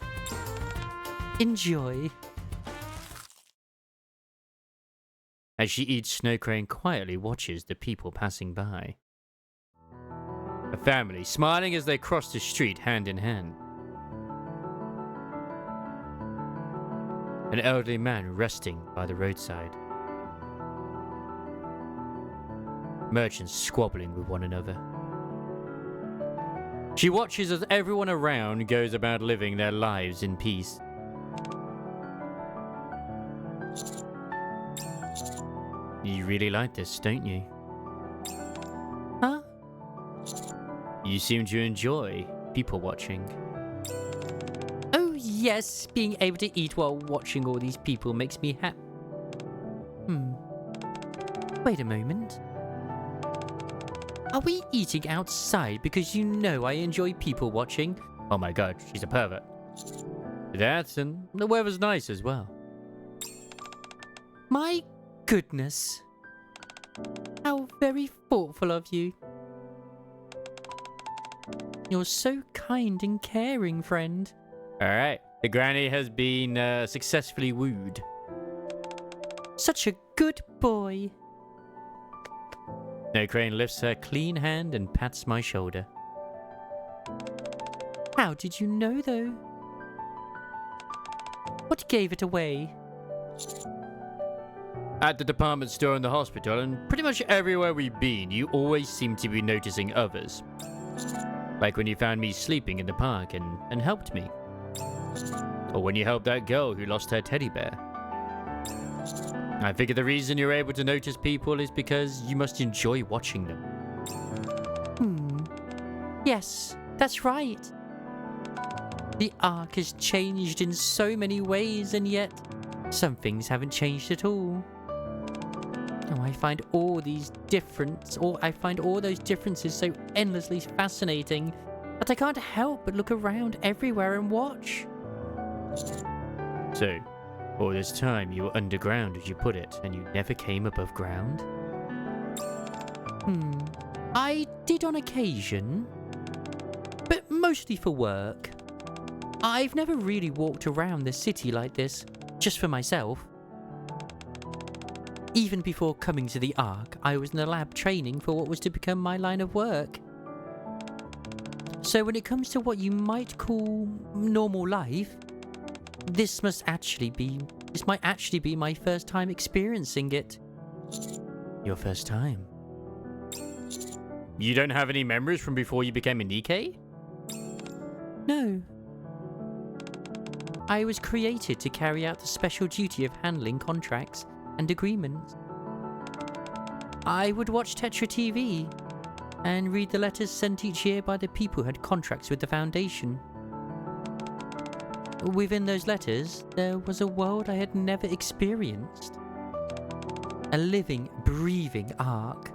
Enjoy. As she eats, Snowcrane quietly watches the people passing by. A family smiling as they cross the street hand in hand. An elderly man resting by the roadside. Merchants squabbling with one another. She watches as everyone around goes about living their lives in peace. You really like this, don't you? Huh? You seem to enjoy people watching. Oh yes, being able to eat while watching all these people makes me happy. Wait a moment. Are we eating outside because you know I enjoy people watching? Oh my god, she's a pervert. That and the weather's nice as well. My goodness. How very thoughtful of you. You're so kind and caring, friend. Alright, the granny has been successfully wooed. Such a good boy. Snowcrane lifts her clean hand and pats my shoulder. How did you know, though? What gave it away? At the department store and the hospital, and pretty much everywhere we've been, you always seem to be noticing others. Like when you found me sleeping in the park and helped me. Or when you helped that girl who lost her teddy bear. I figure the reason you're able to notice people is because you must enjoy watching them. Yes, that's right. The Ark has changed in so many ways, and yet some things haven't changed at all. Oh, I find all those differences so endlessly fascinating that I can't help but look around everywhere and watch. So, all this time you were underground, as you put it, and you never came above ground? I did on occasion, but mostly for work. I've never really walked around the city like this, just for myself. Even before coming to the Ark, I was in the lab training for what was to become my line of work. So when it comes to what you might call normal life, this might actually be my first time experiencing it. Your first time? You don't have any memories from before you became a NIKKE? No. I was created to carry out the special duty of handling contracts and agreements. I would watch Tetra TV and read the letters sent each year by the people who had contracts with the Foundation. Within those letters, there was a world I had never experienced. A living, breathing Ark.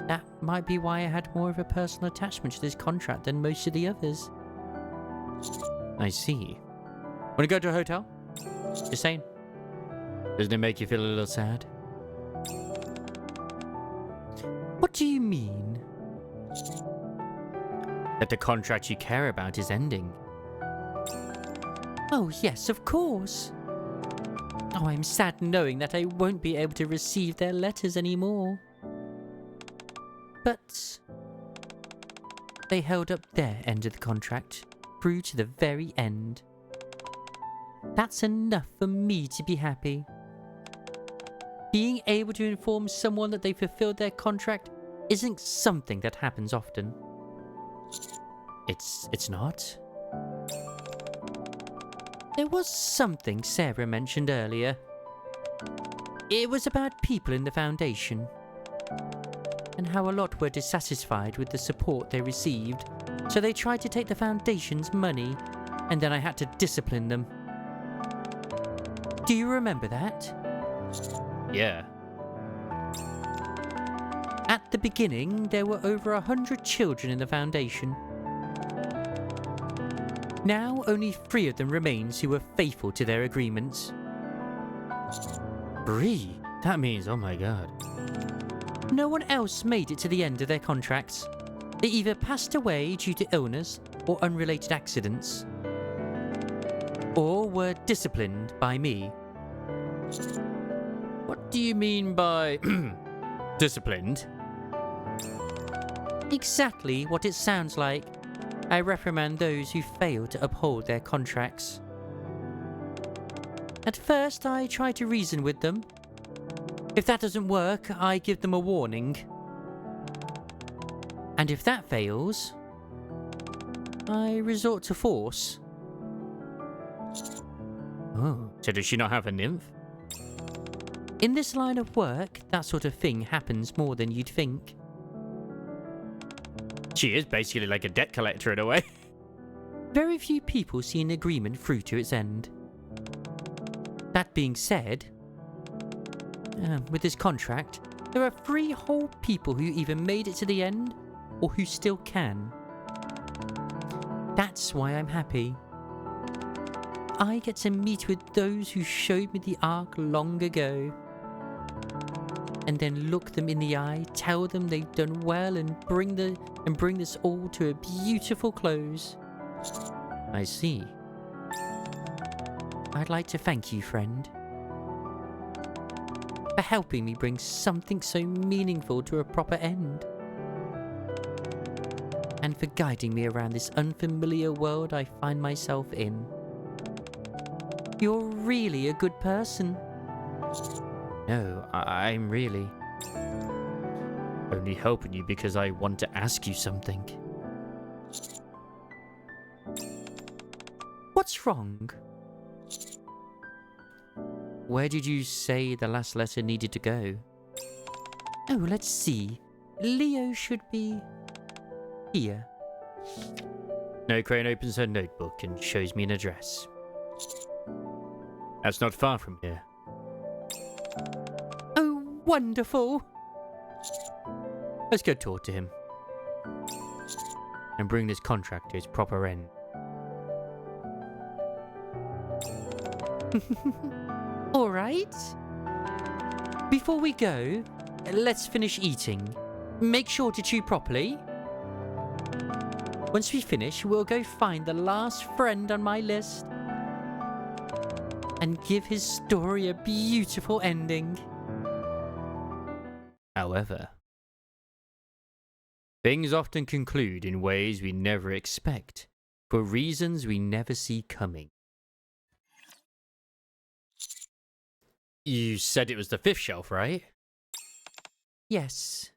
That might be why I had more of a personal attachment to this contract than most of the others. I see. Wanna go to a hotel? Just saying. Doesn't it make you feel a little sad? What do you mean? That the contract you care about is ending. Oh yes, of course. Oh, I'm sad knowing that I won't be able to receive their letters anymore. But they held up their end of the contract through to the very end. That's enough for me to be happy. Being able to inform someone that they fulfilled their contract isn't something that happens often. It's not? There was something Sarah mentioned earlier. It was about people in the Foundation, and how a lot were dissatisfied with the support they received, so they tried to take the Foundation's money, and then I had to discipline them. Do you remember that? Yeah. At the beginning, there were over 100 children in the Foundation. Now, only 3 of them remains who were faithful to their agreements. 3? That means, oh my god. No one else made it to the end of their contracts. They either passed away due to illness or unrelated accidents, or were disciplined by me. What do you mean by disciplined? Exactly what it sounds like. I reprimand those who fail to uphold their contracts. At first, I try to reason with them. If that doesn't work, I give them a warning. And if that fails, I resort to force. Oh, so does she not have a nymph? In this line of work, that sort of thing happens more than you'd think. She is basically like a debt collector in a way. Very few people see an agreement through to its end. That being said, with this contract, there are 3 whole people who either made it to the end or who still can. That's why I'm happy. I get to meet with those who showed me the Ark long ago. And then look them in the eye, tell them they've done well, and bring this all to a beautiful close. I see. I'd like to thank you, friend, for helping me bring something so meaningful to a proper end. And for guiding me around this unfamiliar world I find myself in. You're really a good person. No, I'm really only helping you because I want to ask you something. What's wrong? Where did you say the last letter needed to go? Oh, let's see. Leo should be here. Snowcrane opens her notebook and shows me an address. That's not far from here. Oh, wonderful. Let's go talk to him. And bring this contract to its proper end. All right. Before we go, let's finish eating. Make sure to chew properly. Once we finish, we'll go find the last friend on my list and give his story a beautiful ending. However, things often conclude in ways we never expect, for reasons we never see coming. You said it was the 5th shelf, right? Yes,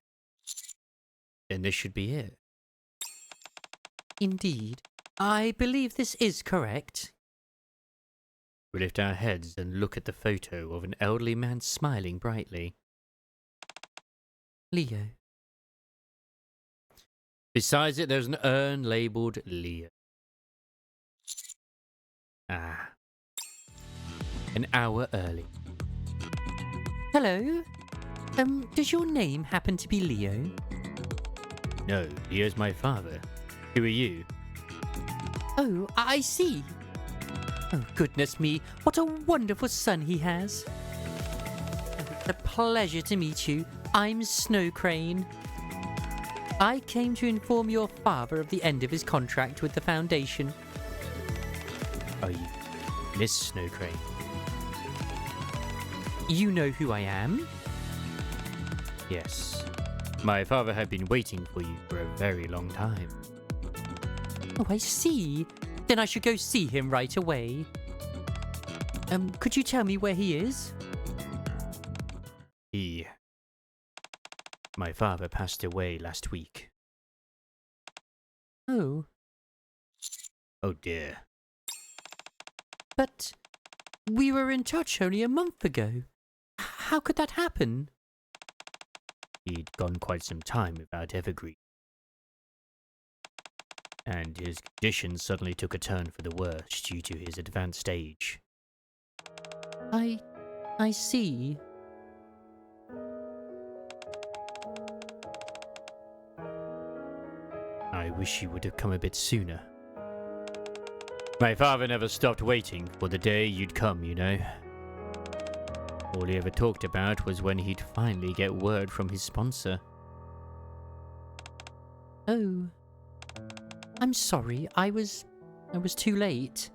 Then this should be it. indeed. I believe this is correct. We lift our heads and look at the photo of an elderly man smiling brightly. Leo. Besides it, there's an urn labelled Leo. Ah. An hour early. Hello? Does your name happen to be Leo? No, Leo's my father. Who are you? Oh, I see. Oh, goodness me, what a wonderful son he has. It's a pleasure to meet you. I'm Snowcrane. I came to inform your father of the end of his contract with the Foundation. Are you Miss Snowcrane? You know who I am? Yes. My father had been waiting for you for a very long time. Oh, I see. Then I should go see him right away. Could you tell me where he is? My father passed away last week. Oh, Oh dear. but we were in touch only a month ago. How could that happen? He'd gone quite some time without Evergreen. And his condition suddenly took a turn for the worse due to his advanced age. I see. I wish you would have come a bit sooner. My father never stopped waiting for the day you'd come, you know. All he ever talked about was when he'd finally get word from his sponsor. Oh. I'm sorry, I was too late.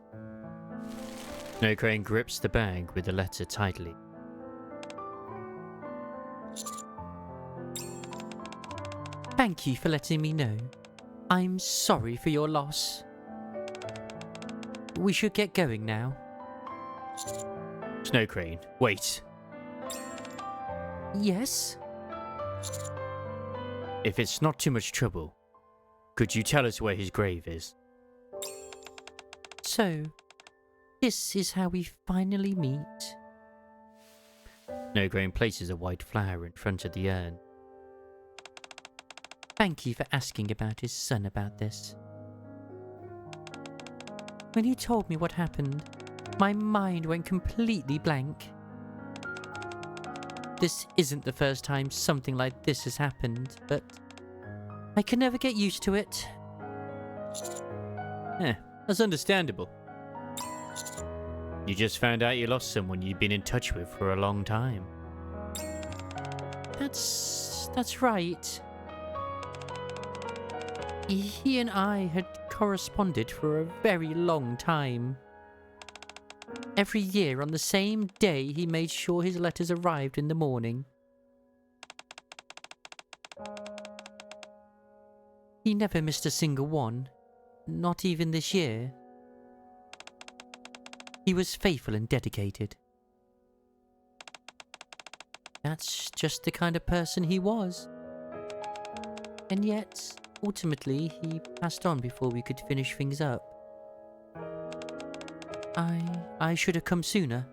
Snowcrane grips the bag with the letter tightly. Thank you for letting me know. I'm sorry for your loss. We should get going now. Snowcrane, wait. Yes? If it's not too much trouble, could you tell us where his grave is? So, this is how we finally meet. Snowcrane places a white flower in front of the urn. Thank you for asking about his son about this. When he told me what happened, my mind went completely blank. This isn't the first time something like this has happened, but I can never get used to it. That's understandable. You just found out you lost someone you'd been in touch with for a long time. That's right. He and I had corresponded for a very long time. Every year on the same day he made sure his letters arrived in the morning. He never missed a single one, not even this year. He was faithful and dedicated. That's just the kind of person he was. And yet, ultimately, he passed on before we could finish things up. I should have come sooner.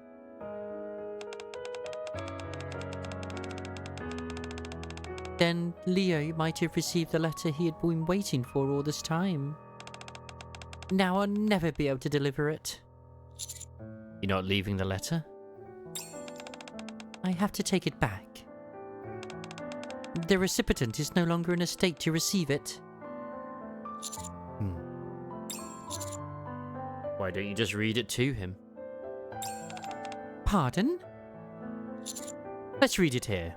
Then Leo might have received the letter he had been waiting for all this time. Now I'll never be able to deliver it. You're not leaving the letter? I have to take it back. The recipient is no longer in a state to receive it. Why don't you just read it to him? Pardon? Let's read it here.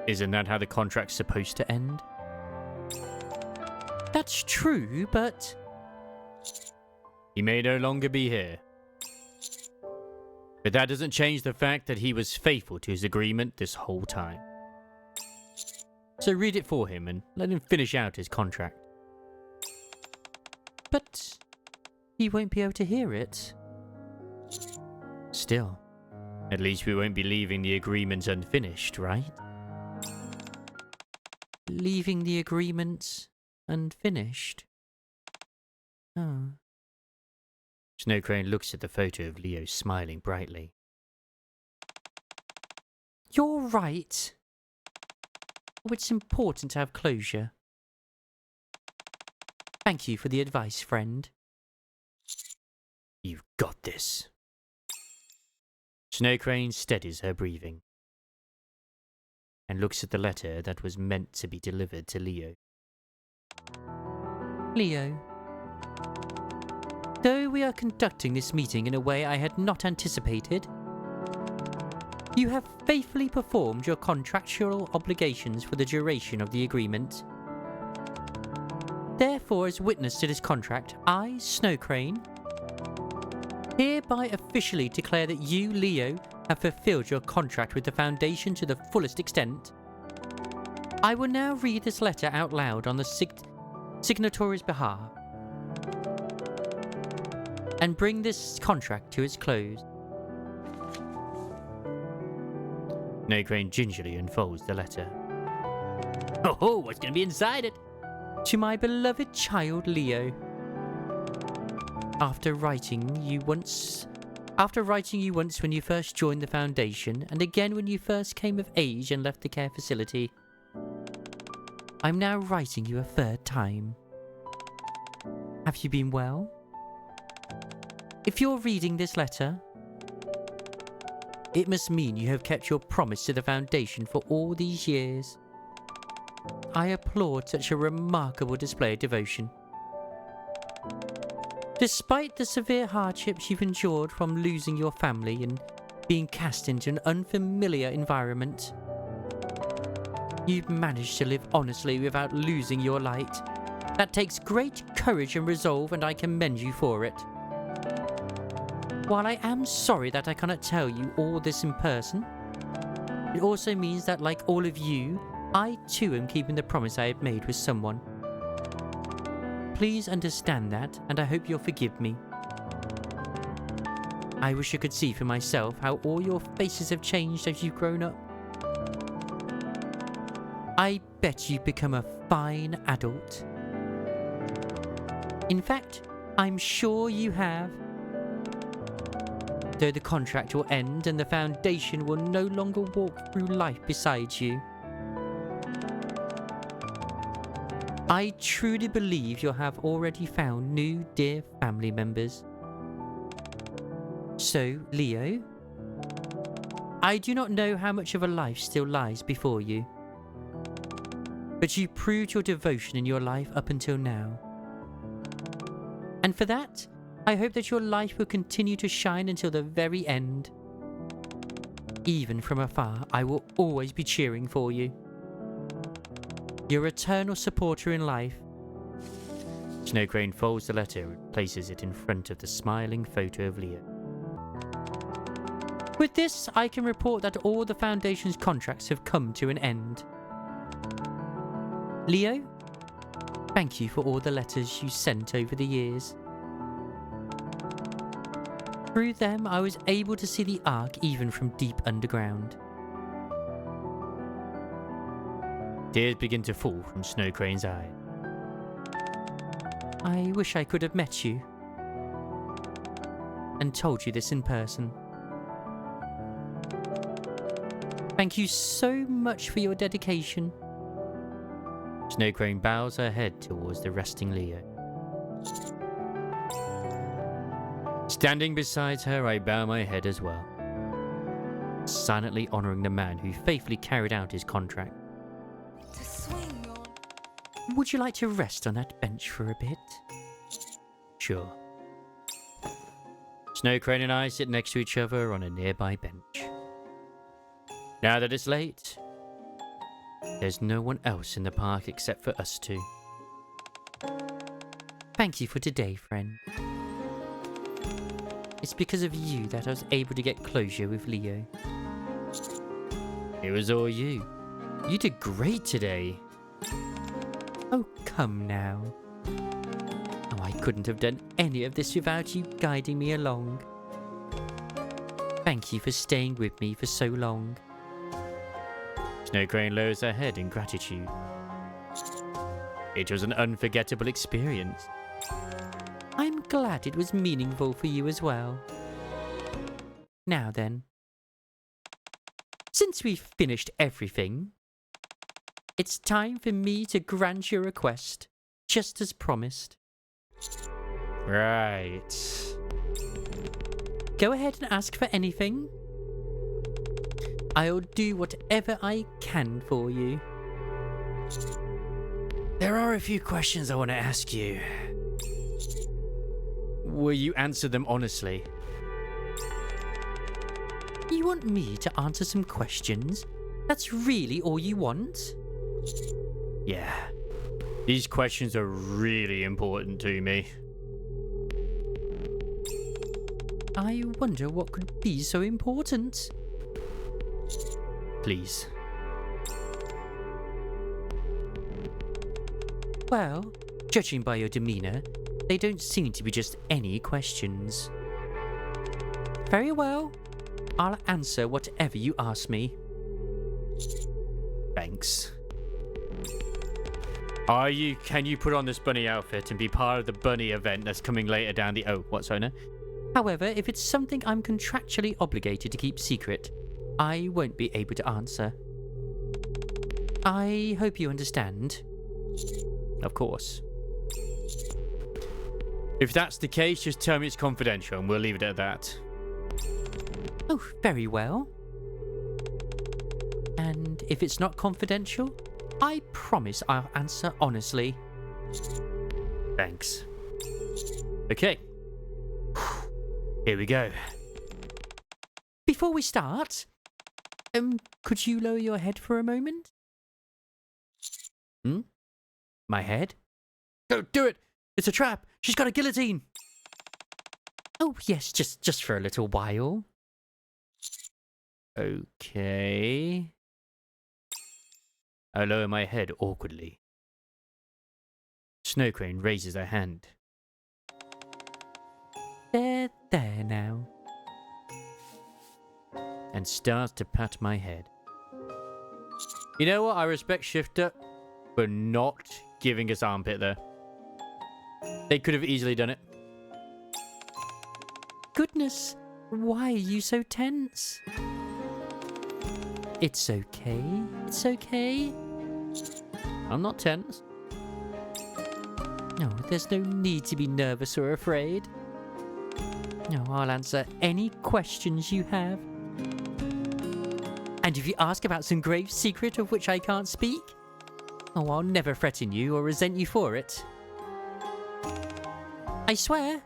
Isn't that how the contract's supposed to end? That's true, but... He may no longer be here. But that doesn't change the fact that he was faithful to his agreement this whole time. So read it for him and let him finish out his contract. But he won't be able to hear it. Still, at least we won't be leaving the agreement unfinished, right? Leaving the agreement unfinished. Oh. Snowcrane looks at the photo of Leo smiling brightly. You're right. Oh, it's important to have closure. Thank you for the advice, friend. You've got this. Snowcrane steadies her breathing and looks at the letter that was meant to be delivered to Leo. Leo, though we are conducting this meeting in a way I had not anticipated, you have faithfully performed your contractual obligations for the duration of the agreement. Therefore, as witness to this contract, I, Snowcrane, hereby officially declare that you, Leo, have fulfilled your contract with the Foundation to the fullest extent. I will now read this letter out loud on the signatory's behalf and bring this contract to its close. Snowcrane gingerly unfolds the letter. Oh, what's going to be inside it? To my beloved child, Leo. After writing you once when you first joined the Foundation, and again when you first came of age and left the care facility, I'm now writing you a third time. Have you been well? If you're reading this letter, it must mean you have kept your promise to the Foundation for all these years. I applaud such a remarkable display of devotion. Despite the severe hardships you've endured from losing your family and being cast into an unfamiliar environment, you've managed to live honestly without losing your light. That takes great courage and resolve, and I commend you for it. While I am sorry that I cannot tell you all this in person, it also means that, like all of you, I too am keeping the promise I have made with someone. Please understand that, and I hope you'll forgive me. I wish I could see for myself how all your faces have changed as you've grown up. I bet you've become a fine adult. In fact, I'm sure you have. Though the contract will end and the Foundation will no longer walk through life beside you, I truly believe you'll have already found new dear family members. So, Leo, I do not know how much of a life still lies before you, but you proved your devotion in your life up until now. And for that, I hope that your light will continue to shine until the very end. Even from afar, I will always be cheering for you. Your eternal supporter in life. Snowcrane folds the letter and places it in front of the smiling photo of Leo. With this, I can report that all the Foundation's contracts have come to an end. Leo, thank you for all the letters you sent over the years. Through them, I was able to see the Ark even from deep underground. Tears begin to fall from Snowcrane's eye. I wish I could have met you and told you this in person. Thank you so much for your dedication. Snowcrane bows her head towards the resting Leo. Standing beside her, I bow my head as well, silently honouring the man who faithfully carried out his contract. Would you like to rest on that bench for a bit? Sure. Snowcrane and I sit next to each other on a nearby bench. Now that it's late, there's no one else in the park except for us two. Thank you for today, friend. It's because of you that I was able to get closure with Leo. It was all you. You did great today. Oh, come now. Oh, I couldn't have done any of this without you guiding me along. Thank you for staying with me for so long. Snowcrane lowers her head in gratitude. It was an unforgettable experience. I'm glad it was meaningful for you as well. Now then, since we've finished everything, it's time for me to grant your request, just as promised. Right. Go ahead and ask for anything. I'll do whatever I can for you. There are a few questions I want to ask you. Will you answer them honestly? You want me to answer some questions? That's really all you want? Yeah. These questions are really important to me. I wonder what could be so important. Please. Well, judging by your demeanour, they don't seem to be just any questions. Very well. I'll answer whatever you ask me. Thanks. Can you put on this bunny outfit and be part of the bunny event that's coming later down the... Oh, what, sorry, no? However, if it's something I'm contractually obligated to keep secret, I won't be able to answer. I hope you understand. Of course. If that's the case, just tell me it's confidential and we'll leave it at that. Oh, very well. And if it's not confidential, I promise I'll answer honestly. Thanks. Okay. Here we go. Before we start, could you lower your head for a moment? My head? Don't do it! It's a trap! She's got a guillotine! Oh, yes, just for a little while. Okay. I lower my head awkwardly. Snowcrane raises her hand. There now. And starts to pat my head. You know what? I respect Shifter for not giving us armpit there. They could have easily done it. Goodness, why are you so tense? It's okay. It's okay. I'm not tense. No, there's no need to be nervous or afraid. No, I'll answer any questions you have. And if you ask about some grave secret of which I can't speak, oh, I'll never threaten you or resent you for it. I swear.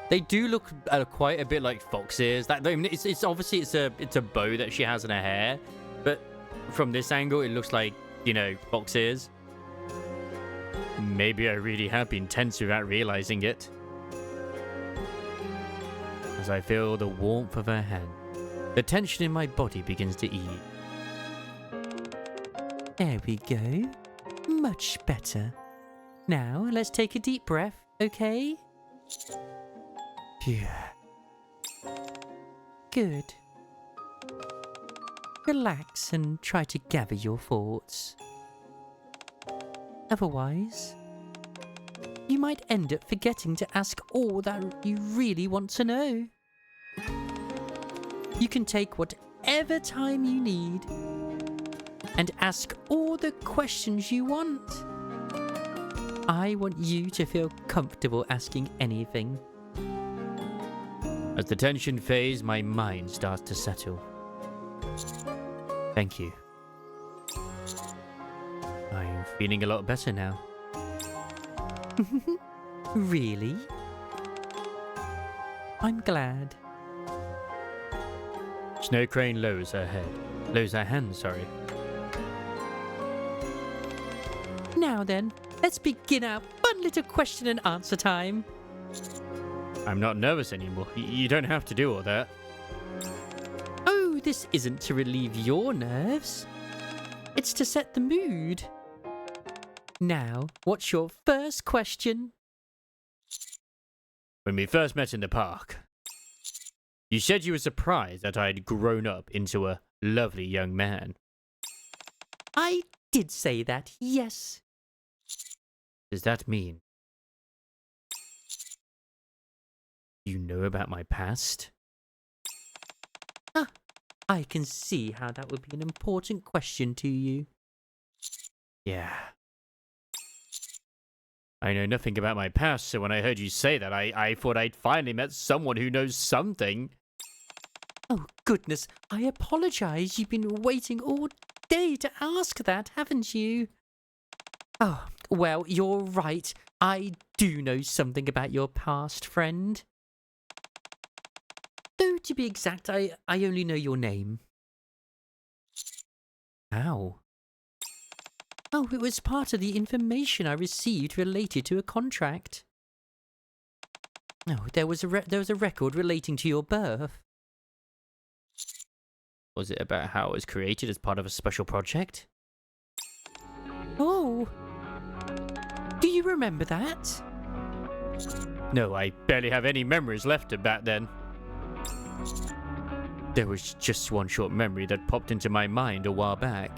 They do look quite a bit like fox ears. That I mean, it's obviously it's a bow that she has in her hair, but from this angle it looks like, you know, fox ears. Maybe I really have been tense without realizing it. As I feel the warmth of her hand, the tension in my body begins to ease. There we go. Much better. Now, let's take a deep breath, okay? Phew. Good. Relax and try to gather your thoughts. Otherwise, you might end up forgetting to ask all that you really want to know. You can take whatever time you need and ask all the questions you want. I want you to feel comfortable asking anything. As the tension fades, my mind starts to settle. Thank you. I'm feeling a lot better now. Really? I'm glad. Snowcrane lowers her head. Lowers her hand, sorry. Now then, let's begin our fun little question and answer time. I'm not nervous anymore. You don't have to do all that. Oh, this isn't to relieve your nerves. It's to set the mood. Now, what's your first question? When we first met in the park, you said you were surprised that I'd grown up into a lovely young man. I did say that, yes. Does that mean you know about my past? Ah, I can see how that would be an important question to you. Yeah. I know nothing about my past, so when I heard you say that, I thought I'd finally met someone who knows something. Oh, goodness, I apologize. You've been waiting all day to ask that, haven't you? Oh, well, you're right. I do know something about your past, friend. Though, to be exact, I only know your name. How? Oh, it was part of the information I received related to a contract. Oh, there was a record relating to your birth. Was it about how it was created as part of a special project? Oh, do you remember that? No, I barely have any memories left of back then. There was just one short memory that popped into my mind a while back.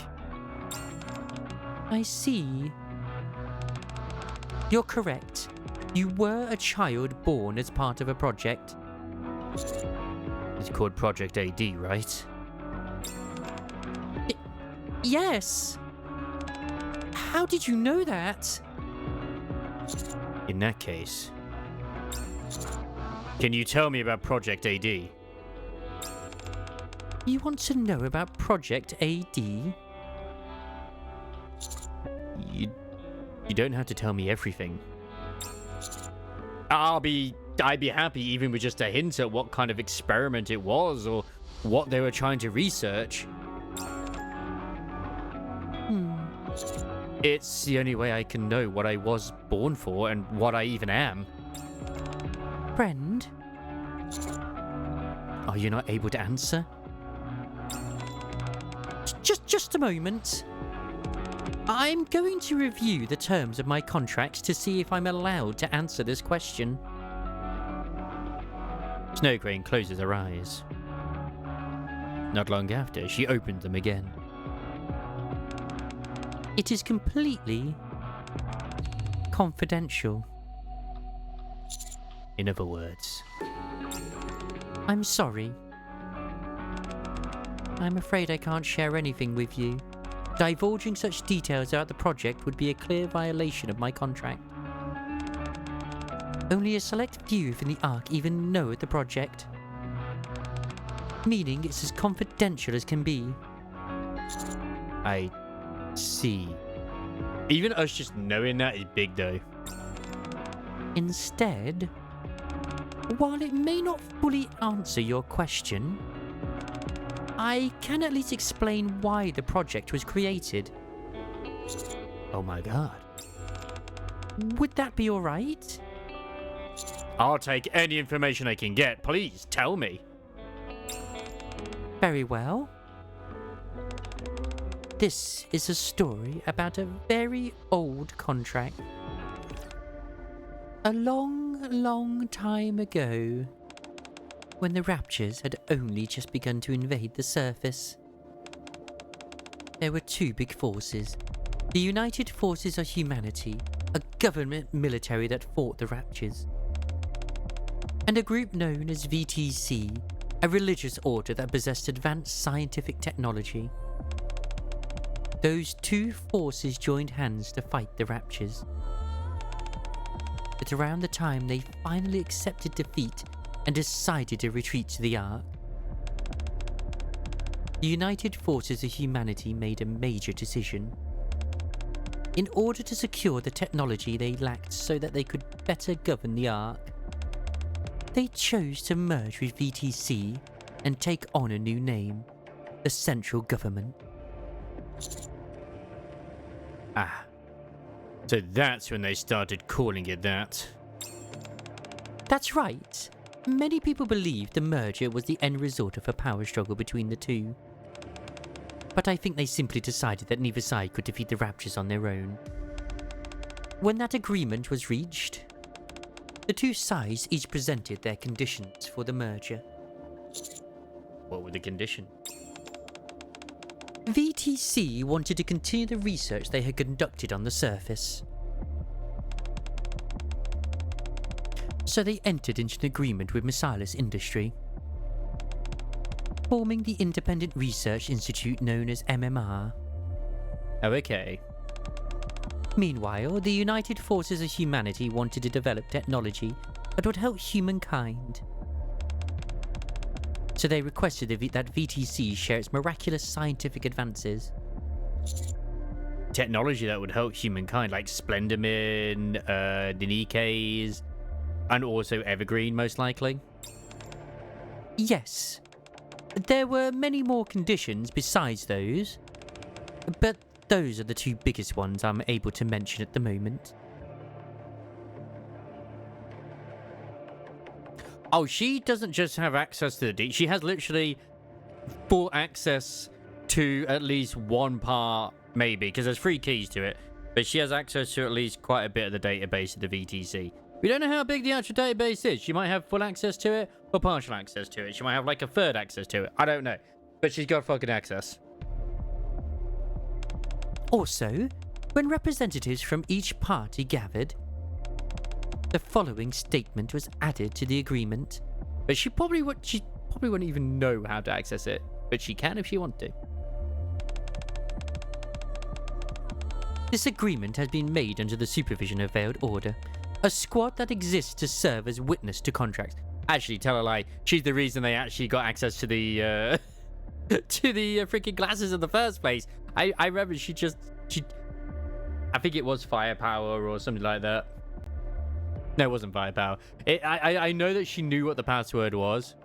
I see. You're correct. You were a child born as part of a project. It's called Project AD, right? Yes. How did you know that? In that case, can you tell me about Project AD? You want to know about Project AD? You don't have to tell me everything. I'd be happy even with just a hint at what kind of experiment it was or what they were trying to research. It's the only way I can know what I was born for and what I even am. Friend? Are you not able to answer? Just a moment. I'm going to review the terms of my contract to see if I'm allowed to answer this question. Snowcrane closes her eyes. Not long after, she opened them again. It is completely confidential. In other words, I'm sorry. I'm afraid I can't share anything with you. Divulging such details about the project would be a clear violation of my contract. Only a select few within the Ark even know of the project, meaning it's as confidential as can be. I see. Even us just knowing that is big though. Instead, while it may not fully answer your question, I can at least explain why the project was created. Oh my god. Would that be alright? I'll take any information I can get. Please, tell me. Very well. This is a story about a very old contract. A long time ago, when the Raptures had only just begun to invade the surface. There were two big forces. The United Forces of Humanity, a government military that fought the Raptures, and a group known as VTC, a religious order that possessed advanced scientific technology. Those two forces joined hands to fight the Raptures. But around the time they finally accepted defeat and decided to retreat to the Ark, the United Forces of Humanity made a major decision. In order to secure the technology they lacked so that they could better govern the Ark, they chose to merge with VTC and take on a new name, the Central Government. Ah. So that's when they started calling it that. That's right. Many people believed the merger was the end result of a power struggle between the two. But I think they simply decided that neither side could defeat the Raptures on their own. When that agreement was reached, the two sides each presented their conditions for the merger. What were the conditions? VTC wanted to continue the research they had conducted on the surface. So they entered into an agreement with Missiles Industry, forming the Independent Research Institute known as MMR. Oh, okay. Meanwhile, the United Forces of Humanity wanted to develop technology that would help humankind. So they requested that VTC share its miraculous scientific advances. Technology that would help humankind, like Splendermin, the NIKKEs, and also Evergreen, most likely. Yes. There were many more conditions besides those, but those are the two biggest ones I'm able to mention at the moment. Oh, she doesn't just have access to the D. She has literally full access to at least one part, maybe, because there's 3 keys to it. But she has access to at least quite a bit of the database of the VTC. We don't know how big the actual database is. She might have full access to it or partial access to it. She might have like a third access to it. I don't know. But she's got fucking access. Also, when representatives from each party gathered, the following statement was added to the agreement. But she probably wouldn't even know how to access it. But she can if she wants to. This agreement has been made under the supervision of Veiled Order, a squad that exists to serve as witness to contracts. Actually, tell a lie. She's the reason they actually got access to the to the freaking glasses in the first place. I remember she I think it was firepower or something like that. No, it wasn't firepower. I know that she knew what the password was.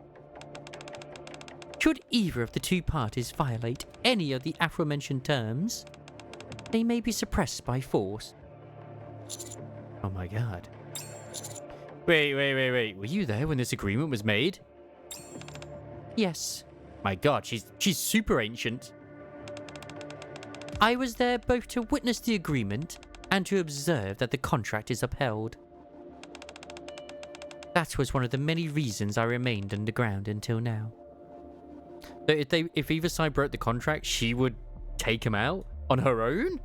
Should either of the two parties violate any of the aforementioned terms, they may be suppressed by force. Oh my god. Wait. Were you there when this agreement was made? Yes. My god, she's super ancient. I was there both to witness the agreement and to observe that the contract is upheld. That was one of the many reasons I remained underground until now. So if either side broke the contract, she would take him out on her own?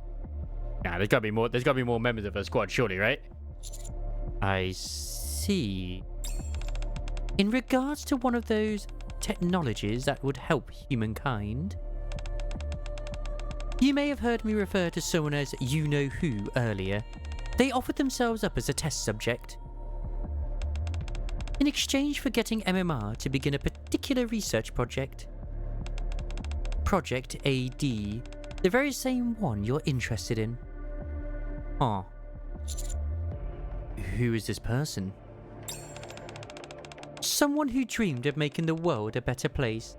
Nah, there's gotta be more members of her squad, surely, right? I see. In regards to one of those technologies that would help humankind, you may have heard me refer to someone as you-know-who earlier. They offered themselves up as a test subject. In exchange for getting MMR to begin a particular research project. Project AD, the very same one you're interested in. Huh. Who is this person? Someone who dreamed of making the world a better place.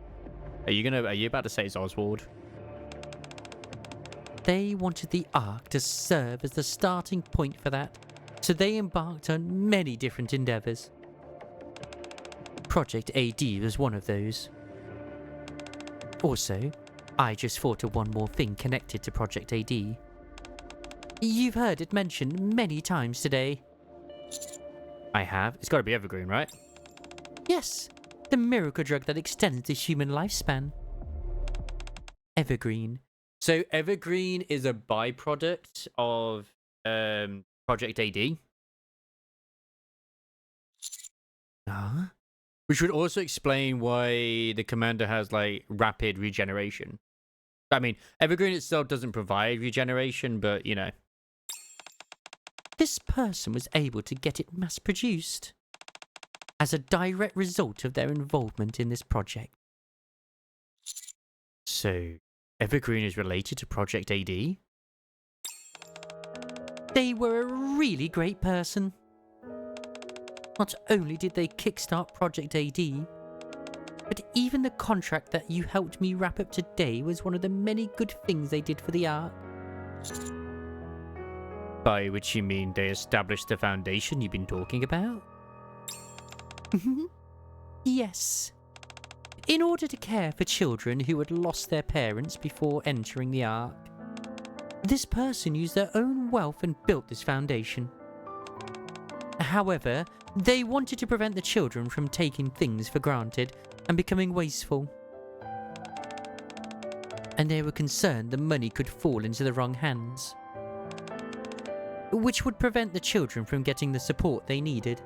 Are you about to say it's Oswald? They wanted the Ark to serve as the starting point for that, so they embarked on many different endeavors. Project AD was one of those. Also, I just thought of one more thing connected to Project AD. You've heard it mentioned many times today. I have. It's gotta be Evergreen, right? Yes, the miracle drug that extends the human lifespan. Evergreen. So Evergreen is a byproduct of Project AD. Ah? Which would also explain why the commander has, like, rapid regeneration. I mean, Evergreen itself doesn't provide regeneration, but, you know. This person was able to get it mass-produced as a direct result of their involvement in this project. So, Evergreen is related to Project AD? They were a really great person. Not only did they kickstart Project AD, but even the contract that you helped me wrap up today was one of the many good things they did for the Ark. By which you mean they established the foundation you've been talking about? Yes. In order to care for children who had lost their parents before entering the Ark, this person used their own wealth and built this foundation. However, they wanted to prevent the children from taking things for granted and becoming wasteful. And they were concerned the money could fall into the wrong hands, which would prevent the children from getting the support they needed.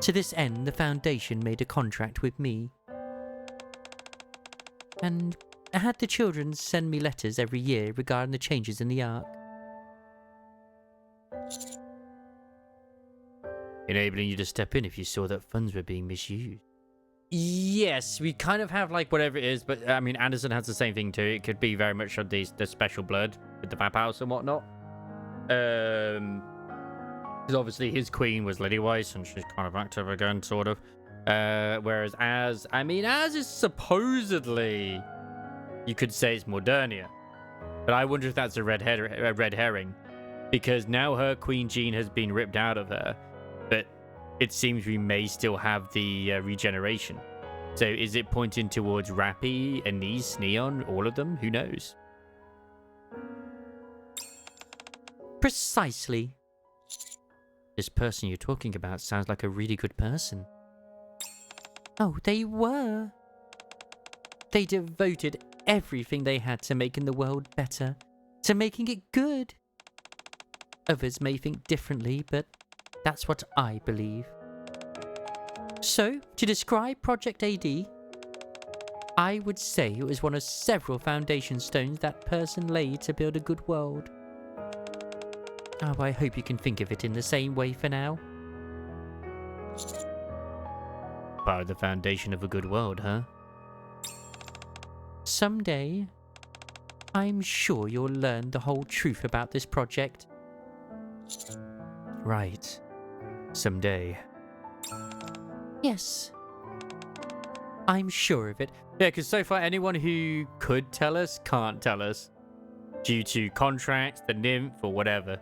To this end, the Foundation made a contract with me, and had the children send me letters every year regarding the changes in the Ark. Enabling you to step in if you saw that funds were being misused. Yes, we kind of have, like, whatever it is, but I mean, Anderson has the same thing too. It could be very much of the special blood with the Vap House and whatnot. Because obviously his queen was Lily Weiss, and she's kind of active again, sort of. Whereas Az is supposedly, you could say it's Modernia, but I wonder if that's a red herring, because now her Queen Jean has been ripped out of her, but it seems we may still have the regeneration. So is it pointing towards Rappy, Anise, Neon, all of them? Who knows? Precisely. This person you're talking about sounds like a really good person. Oh, they were. They devoted everything they had to making the world better, to making it good. Others may think differently, but that's what I believe. So, to describe Project AD, I would say it was one of several foundation stones that person laid to build a good world. Oh, I hope you can think of it in the same way for now. Part of the foundation of a good world, huh? Someday, I'm sure you'll learn the whole truth about this project. Right. Someday. Yes. I'm sure of it. Yeah, because so far anyone who could tell us can't tell us. Due to contracts, the nymph, or whatever.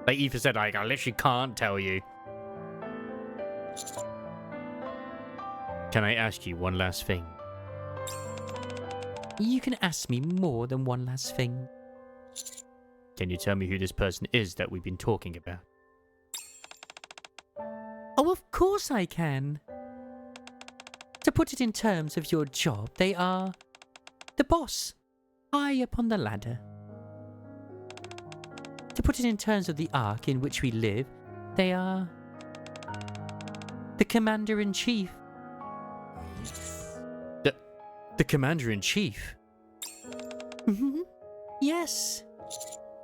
Like Aoife said, I literally can't tell you. Can I ask you one last thing? You can ask me more than one last thing. Can you tell me who this person is that we've been talking about? Oh, of course I can. To put it in terms of your job, they are the boss, high up on the ladder. To put it in terms of the Ark in which we live, they are the Commander-in-Chief. The Commander-in-Chief? Yes.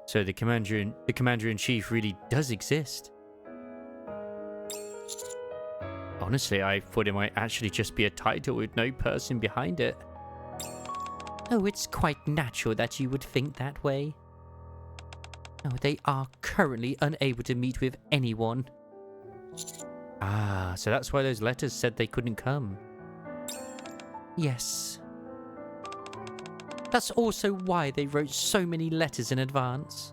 So the Commander-in-Chief really does exist. Honestly, I thought it might actually just be a title with no person behind it. Oh, it's quite natural that you would think that way. Oh, they are currently unable to meet with anyone. Ah, so that's why those letters said they couldn't come. Yes. That's also why they wrote so many letters in advance.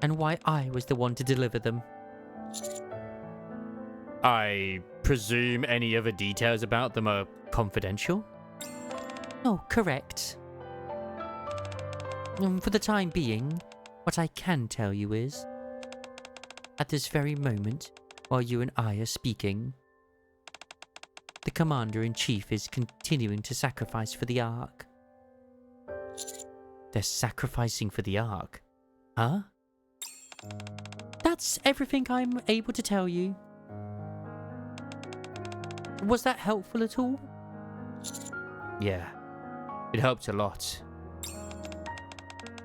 And why I was the one to deliver them. I presume any other details about them are confidential? Oh, correct. For the time being, what I can tell you is, at this very moment, while you and I are speaking, the Commander-in-Chief is continuing to sacrifice for the Ark. They're sacrificing for the Ark? Huh? That's everything I'm able to tell you. Was that helpful at all? Yeah, it helped a lot.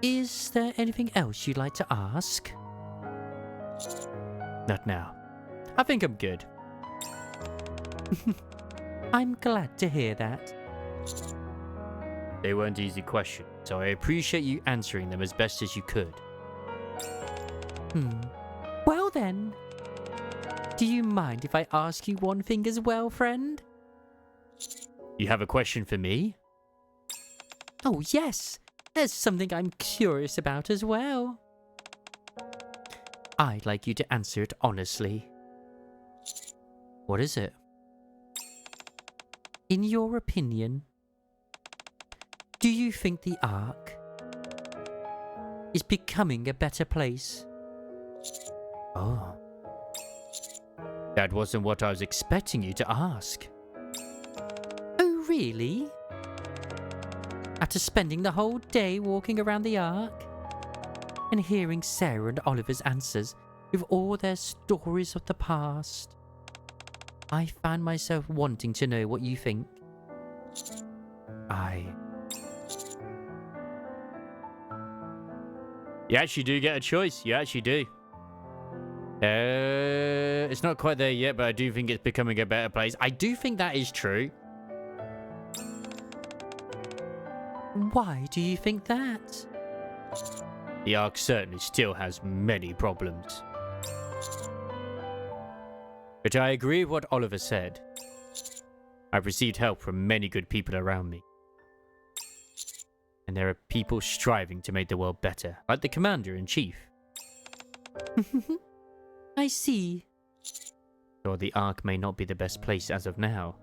Is there anything else you'd like to ask? Not now. I think I'm good. I'm glad to hear that. They weren't easy questions, so I appreciate you answering them as best as you could. Well then, do you mind if I ask you one thing as well, friend? You have a question for me? Oh yes, there's something I'm curious about as well. I'd like you to answer it honestly. What is it? In your opinion, do you think the Ark is becoming a better place? Oh. That wasn't what I was expecting you to ask. Oh, really? After spending the whole day walking around the Ark and hearing Sarah and Oliver's answers with all their stories of the past, I found myself wanting to know what you think. You actually do get a choice. You actually do. It's not quite there yet, but I do think it's becoming a better place. I do think that is true. Why do you think that? The Ark certainly still has many problems. But I agree with what Oliver said. I've received help from many good people around me. And there are people striving to make the world better, like the Commander-in-Chief. I see. Or the Ark may not be the best place as of now.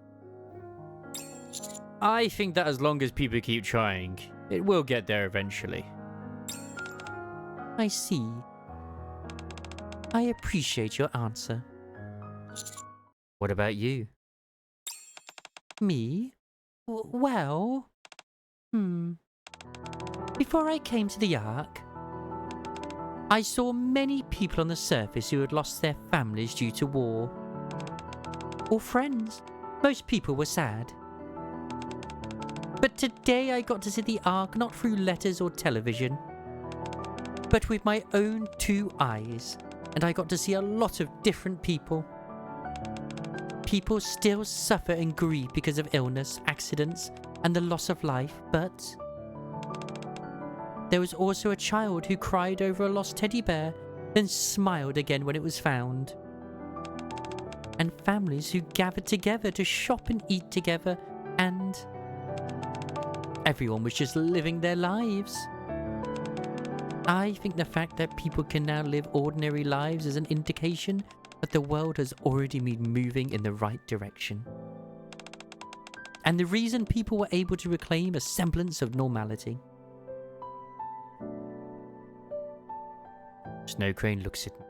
I think that as long as people keep trying, it will get there eventually. I see. I appreciate your answer. What about you? Me? Well... Before I came to the Ark, I saw many people on the surface who had lost their families due to war. Or friends. Most people were sad. But today I got to see the Ark not through letters or television, but with my own 2 eyes, and I got to see a lot of different people. People still suffer and grieve because of illness, accidents, and the loss of life, but there was also a child who cried over a lost teddy bear, then smiled again when it was found. And families who gathered together to shop and eat together, and everyone was just living their lives. I think the fact that people can now live ordinary lives is an indication that the world has already been moving in the right direction. And the reason people were able to reclaim a semblance of normality. Snowcrane looks at me.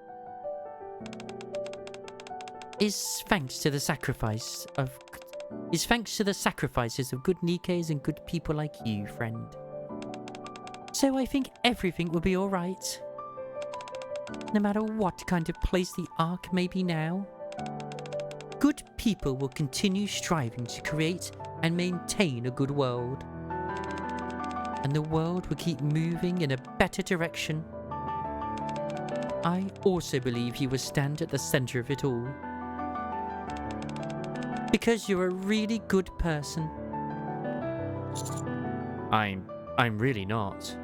Is thanks to the sacrifices of good NIKKEs and good people like you, friend. So I think everything will be alright. No matter what kind of place the Ark may be now, good people will continue striving to create and maintain a good world. And the world will keep moving in a better direction. I also believe you will stand at the center of it all. Because you're a really good person. I'm really not.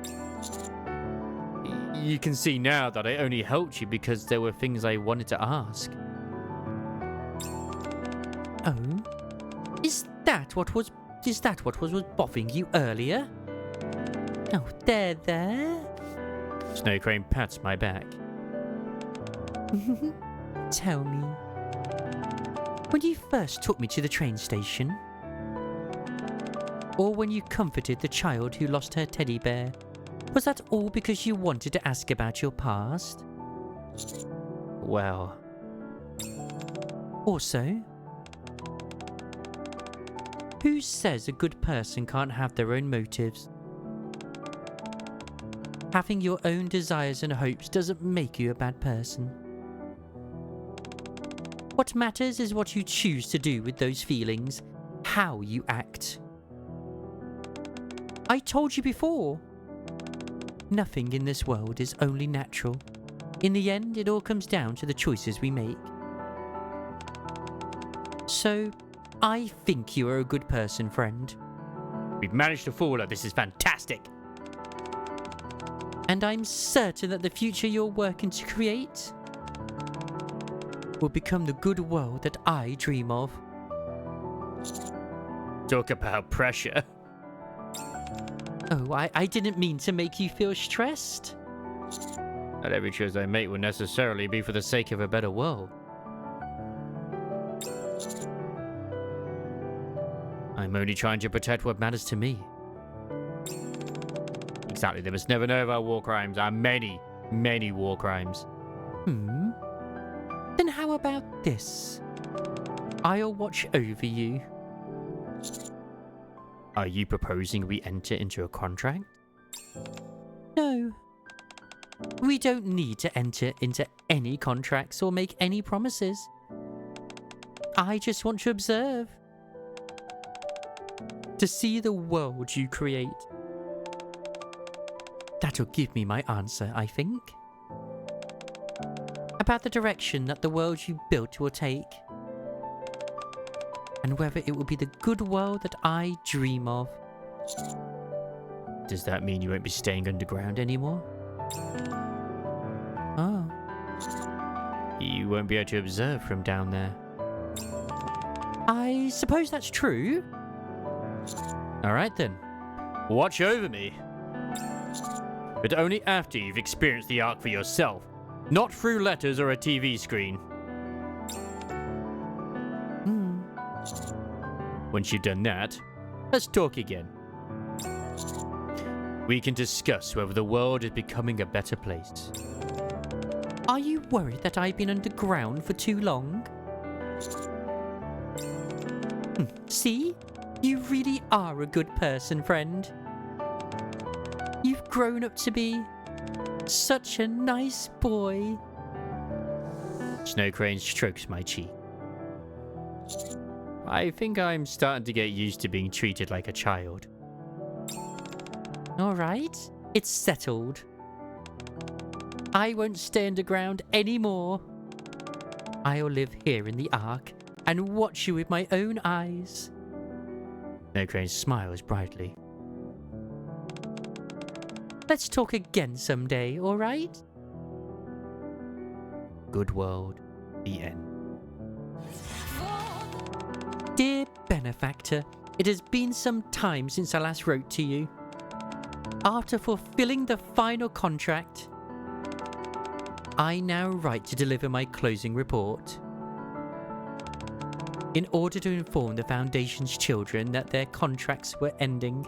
You can see now that I only helped you because there were things I wanted to ask. Oh? Is that what was bothering you earlier? Oh, there. Snowcrane pats my back. Tell me, when you first took me to the train station, or when you comforted the child who lost her teddy bear, was that all because you wanted to ask about your past? Well... Also, who says a good person can't have their own motives? Having your own desires and hopes doesn't make you a bad person. What matters is what you choose to do with those feelings, how you act. I told you before, nothing in this world is only natural. In the end, it all comes down to the choices we make. So, I think you are a good person, friend. We've managed to fool her. This is fantastic. And I'm certain that the future you're working to create will become the good world that I dream of. Talk about pressure. Oh, I didn't mean to make you feel stressed. Not every choice I make will necessarily be for the sake of a better world. I'm only trying to protect what matters to me. Exactly, they must never know about war crimes. Our many, many war crimes. Then how about this? I'll watch over you. Are you proposing we enter into a contract? No. We don't need to enter into any contracts or make any promises. I just want to observe. To see the world you create. That'll give me my answer, I think. About the direction that the world you built will take. And whether it will be the good world that I dream of. Does that mean you won't be staying underground anymore? Oh. You won't be able to observe from down there. I suppose that's true. Alright then. Watch over me. But only after you've experienced the Ark for yourself. Not through letters or a TV screen. Once you've done that, let's talk again. We can discuss whether the world is becoming a better place. Are you worried that I've been underground for too long? See? You really are a good person, friend. You've grown up to be such a nice boy. Snowcrane strokes my cheek. I think I'm starting to get used to being treated like a child. Alright, it's settled. I won't stay underground anymore. I'll live here in the Ark and watch you with my own eyes. Snowcrane smiles brightly. Let's talk again someday, alright? Good world. The end. Dear Benefactor, it has been some time since I last wrote to you. After fulfilling the final contract, I now write to deliver my closing report. In order to inform the Foundation's children that their contracts were ending,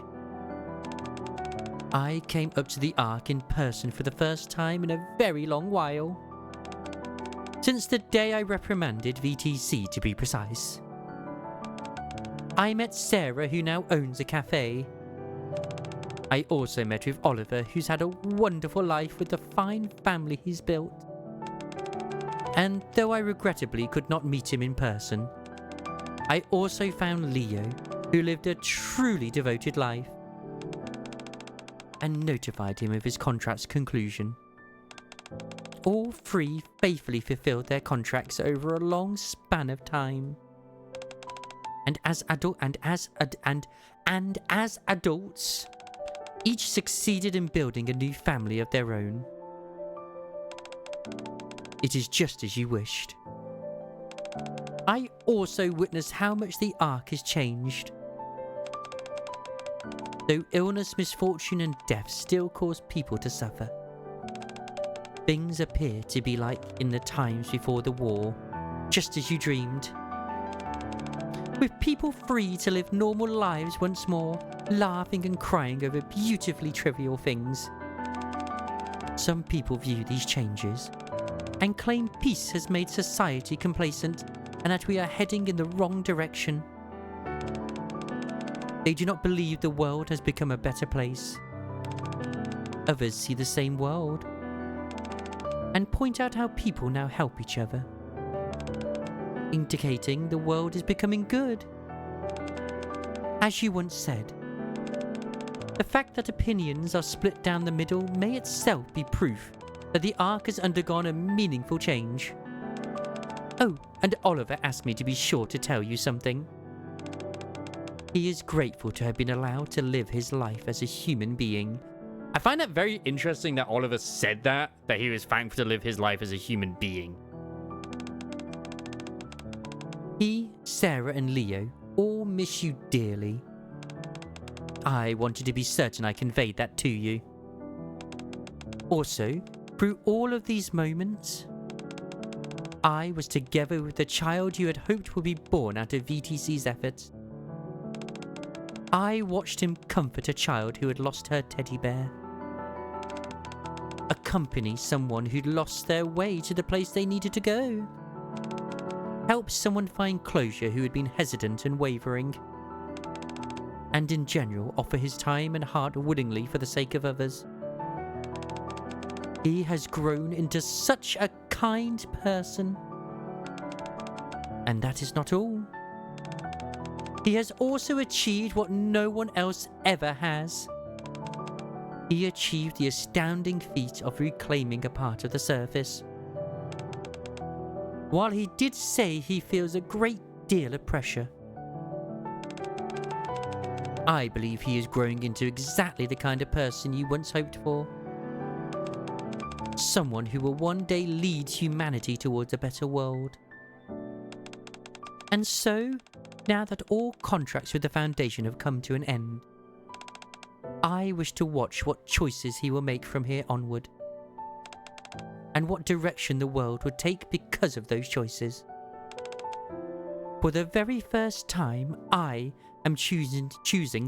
I came up to the Ark in person for the first time in a very long while. Since the day I reprimanded VTC, to be precise. I met Sarah, who now owns a cafe. I also met with Oliver, who's had a wonderful life with the fine family he's built. And though I regrettably could not meet him in person, I also found Leo, who lived a truly devoted life, and notified him of his contract's conclusion. All three faithfully fulfilled their contracts over a long span of time. And as adults, each succeeded in building a new family of their own. It is just as you wished. I also witnessed how much the Ark has changed. Though illness, misfortune and death still cause people to suffer, things appear to be like in the times before the war, just as you dreamed. With people free to live normal lives once more, laughing and crying over beautifully trivial things. Some people view these changes and claim peace has made society complacent and that we are heading in the wrong direction. They do not believe the world has become a better place. Others see the same world and point out how people now help each other, indicating the world is becoming good. As you once said, the fact that opinions are split down the middle may itself be proof that the Ark has undergone a meaningful change. Oh, and Oliver asked me to be sure to tell you something. He is grateful to have been allowed to live his life as a human being. I find that very interesting that Oliver said that he was thankful to live his life as a human being. He, Sarah and Leo all miss you dearly. I wanted to be certain I conveyed that to you. Also, through all of these moments, I was together with the child you had hoped would be born out of VTC's efforts. I watched him comfort a child who had lost her teddy bear. Accompany someone who'd lost their way to the place they needed to go. Help someone find closure who had been hesitant and wavering. And in general, offer his time and heart willingly for the sake of others. He has grown into such a kind person. And that is not all. He has also achieved what no one else ever has. He achieved the astounding feat of reclaiming a part of the surface. While he did say he feels a great deal of pressure, I believe he is growing into exactly the kind of person you once hoped for. Someone who will one day lead humanity towards a better world. And so, now that all contracts with the Foundation have come to an end, I wish to watch what choices he will make from here onward, and what direction the world would take because of those choices. For the very first time, I am choosing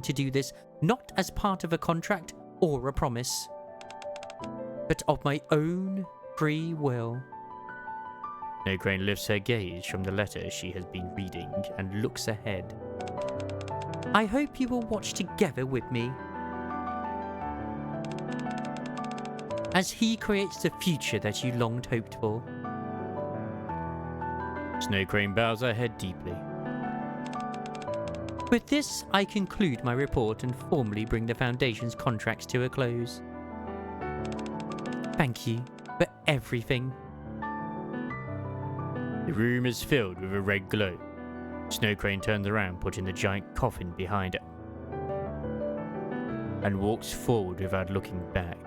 to do this not as part of a contract or a promise, but of my own free will. Snowcrane lifts her gaze from the letter she has been reading and looks ahead. I hope you will watch together with me as he creates the future that you longed hoped for. Snowcrane bows her head deeply. With this, I conclude my report and formally bring the Foundation's contracts to a close. Thank you for everything. The room is filled with a red glow Snowcrane turns around, putting the giant coffin behind her, and walks forward without looking back.